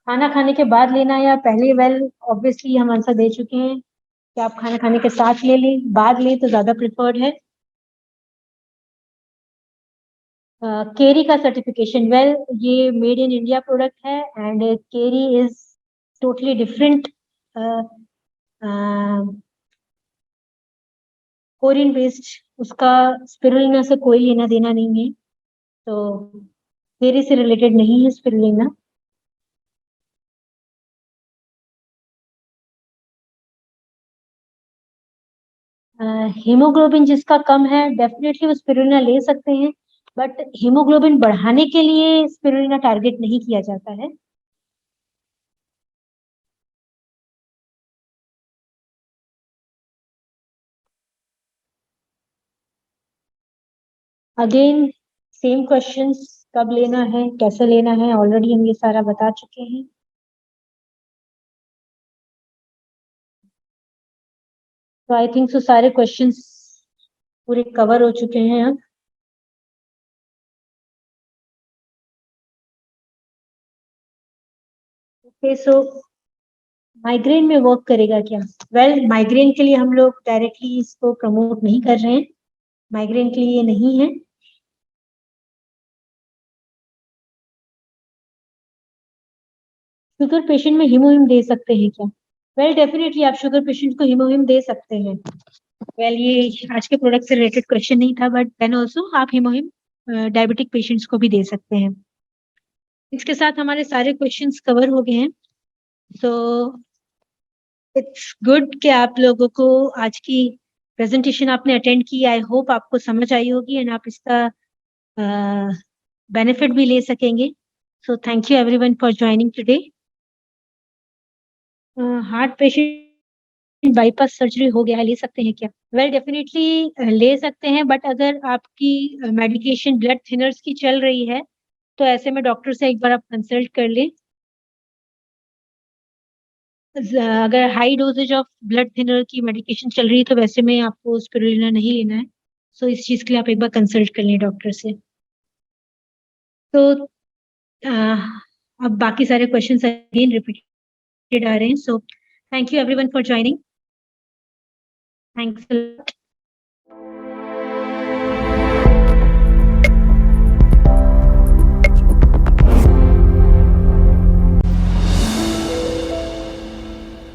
खाना खाने के बाद लेना या पहले? वेल, ऑब्वियसली हम आंसर दे चुके हैं कि आप खाना खाने के साथ ले लें, बाद लें तो ज्यादा प्रिफर्ड है। केरी का सर्टिफिकेशन, वेल, ये मेड इन इंडिया प्रोडक्ट है and Kerry is totally different, Korean based, उसका स्पिरुलिना से कोई लेना देना नहीं है, तो केरी से रिलेटेड नहीं है स्पिरुलिना। हीमोग्लोबिन जिसका कम है, डेफिनेटली वो स्पिरुलिना ले सकते हैं, बट हीमोग्लोबिन बढ़ाने के लिए स्पिरुलिना टारगेट नहीं किया जाता है। अगेन सेम क्वेश्चंस, कब लेना है, कैसे लेना है, ऑलरेडी हम ये सारा बता चुके हैं। तो आई थिंक सो सारे क्वेश्चंस पूरे कवर हो चुके हैं अब। ओके, सो माइग्रेन में वर्क करेगा क्या? वेल, माइग्रेन के लिए हम लोग डायरेक्टली इसको प्रमोट नहीं कर रहे हैं, माइग्रेन के लिए नहीं है। शुगर पेशेंट में हीमोहिम दे सकते हैं क्या? वेल, डेफिनेटली आप शुगर पेशेंट को हीमोहिम दे सकते हैं। वेल, ये आज के प्रोडक्ट से रिलेटेड क्वेश्चन नहीं था, बट देन ऑल्सो आप हीमोहिम डायबिटिक पेशेंट्स को भी दे सकते हैं। इसके साथ हमारे सारे क्वेश्चंस कवर हो गए हैं। सो इट्स गुड कि आप लोगों को आज की प्रेजेंटेशन आपने अटेंड की। आई होप आपको समझ आई होगी एंड आप इसका बेनिफिट भी ले सकेंगे। So thank you everyone for joining today. Heart patient bypass surgery हो गया है, ले सकते हैं क्या? वेल, डेफिनेटली ले सकते हैं, बट अगर आपकी मेडिकेशन ब्लड थिनर्स की चल रही है तो ऐसे में डॉक्टर से एक बार आप कंसल्ट कर लें। अगर high doses of blood thinner की मेडिकेशन चल रही है तो वैसे में आपको स्पिरुलिना नहीं लेना है। सो इस चीज के लिए आप एक बार कंसल्ट कर लें डॉक्टर से। तो अब बाकी सारे क्वेश्चंस अगेन रिपीटेड आ रहे हैं। So thank you everyone for joining. Thanks.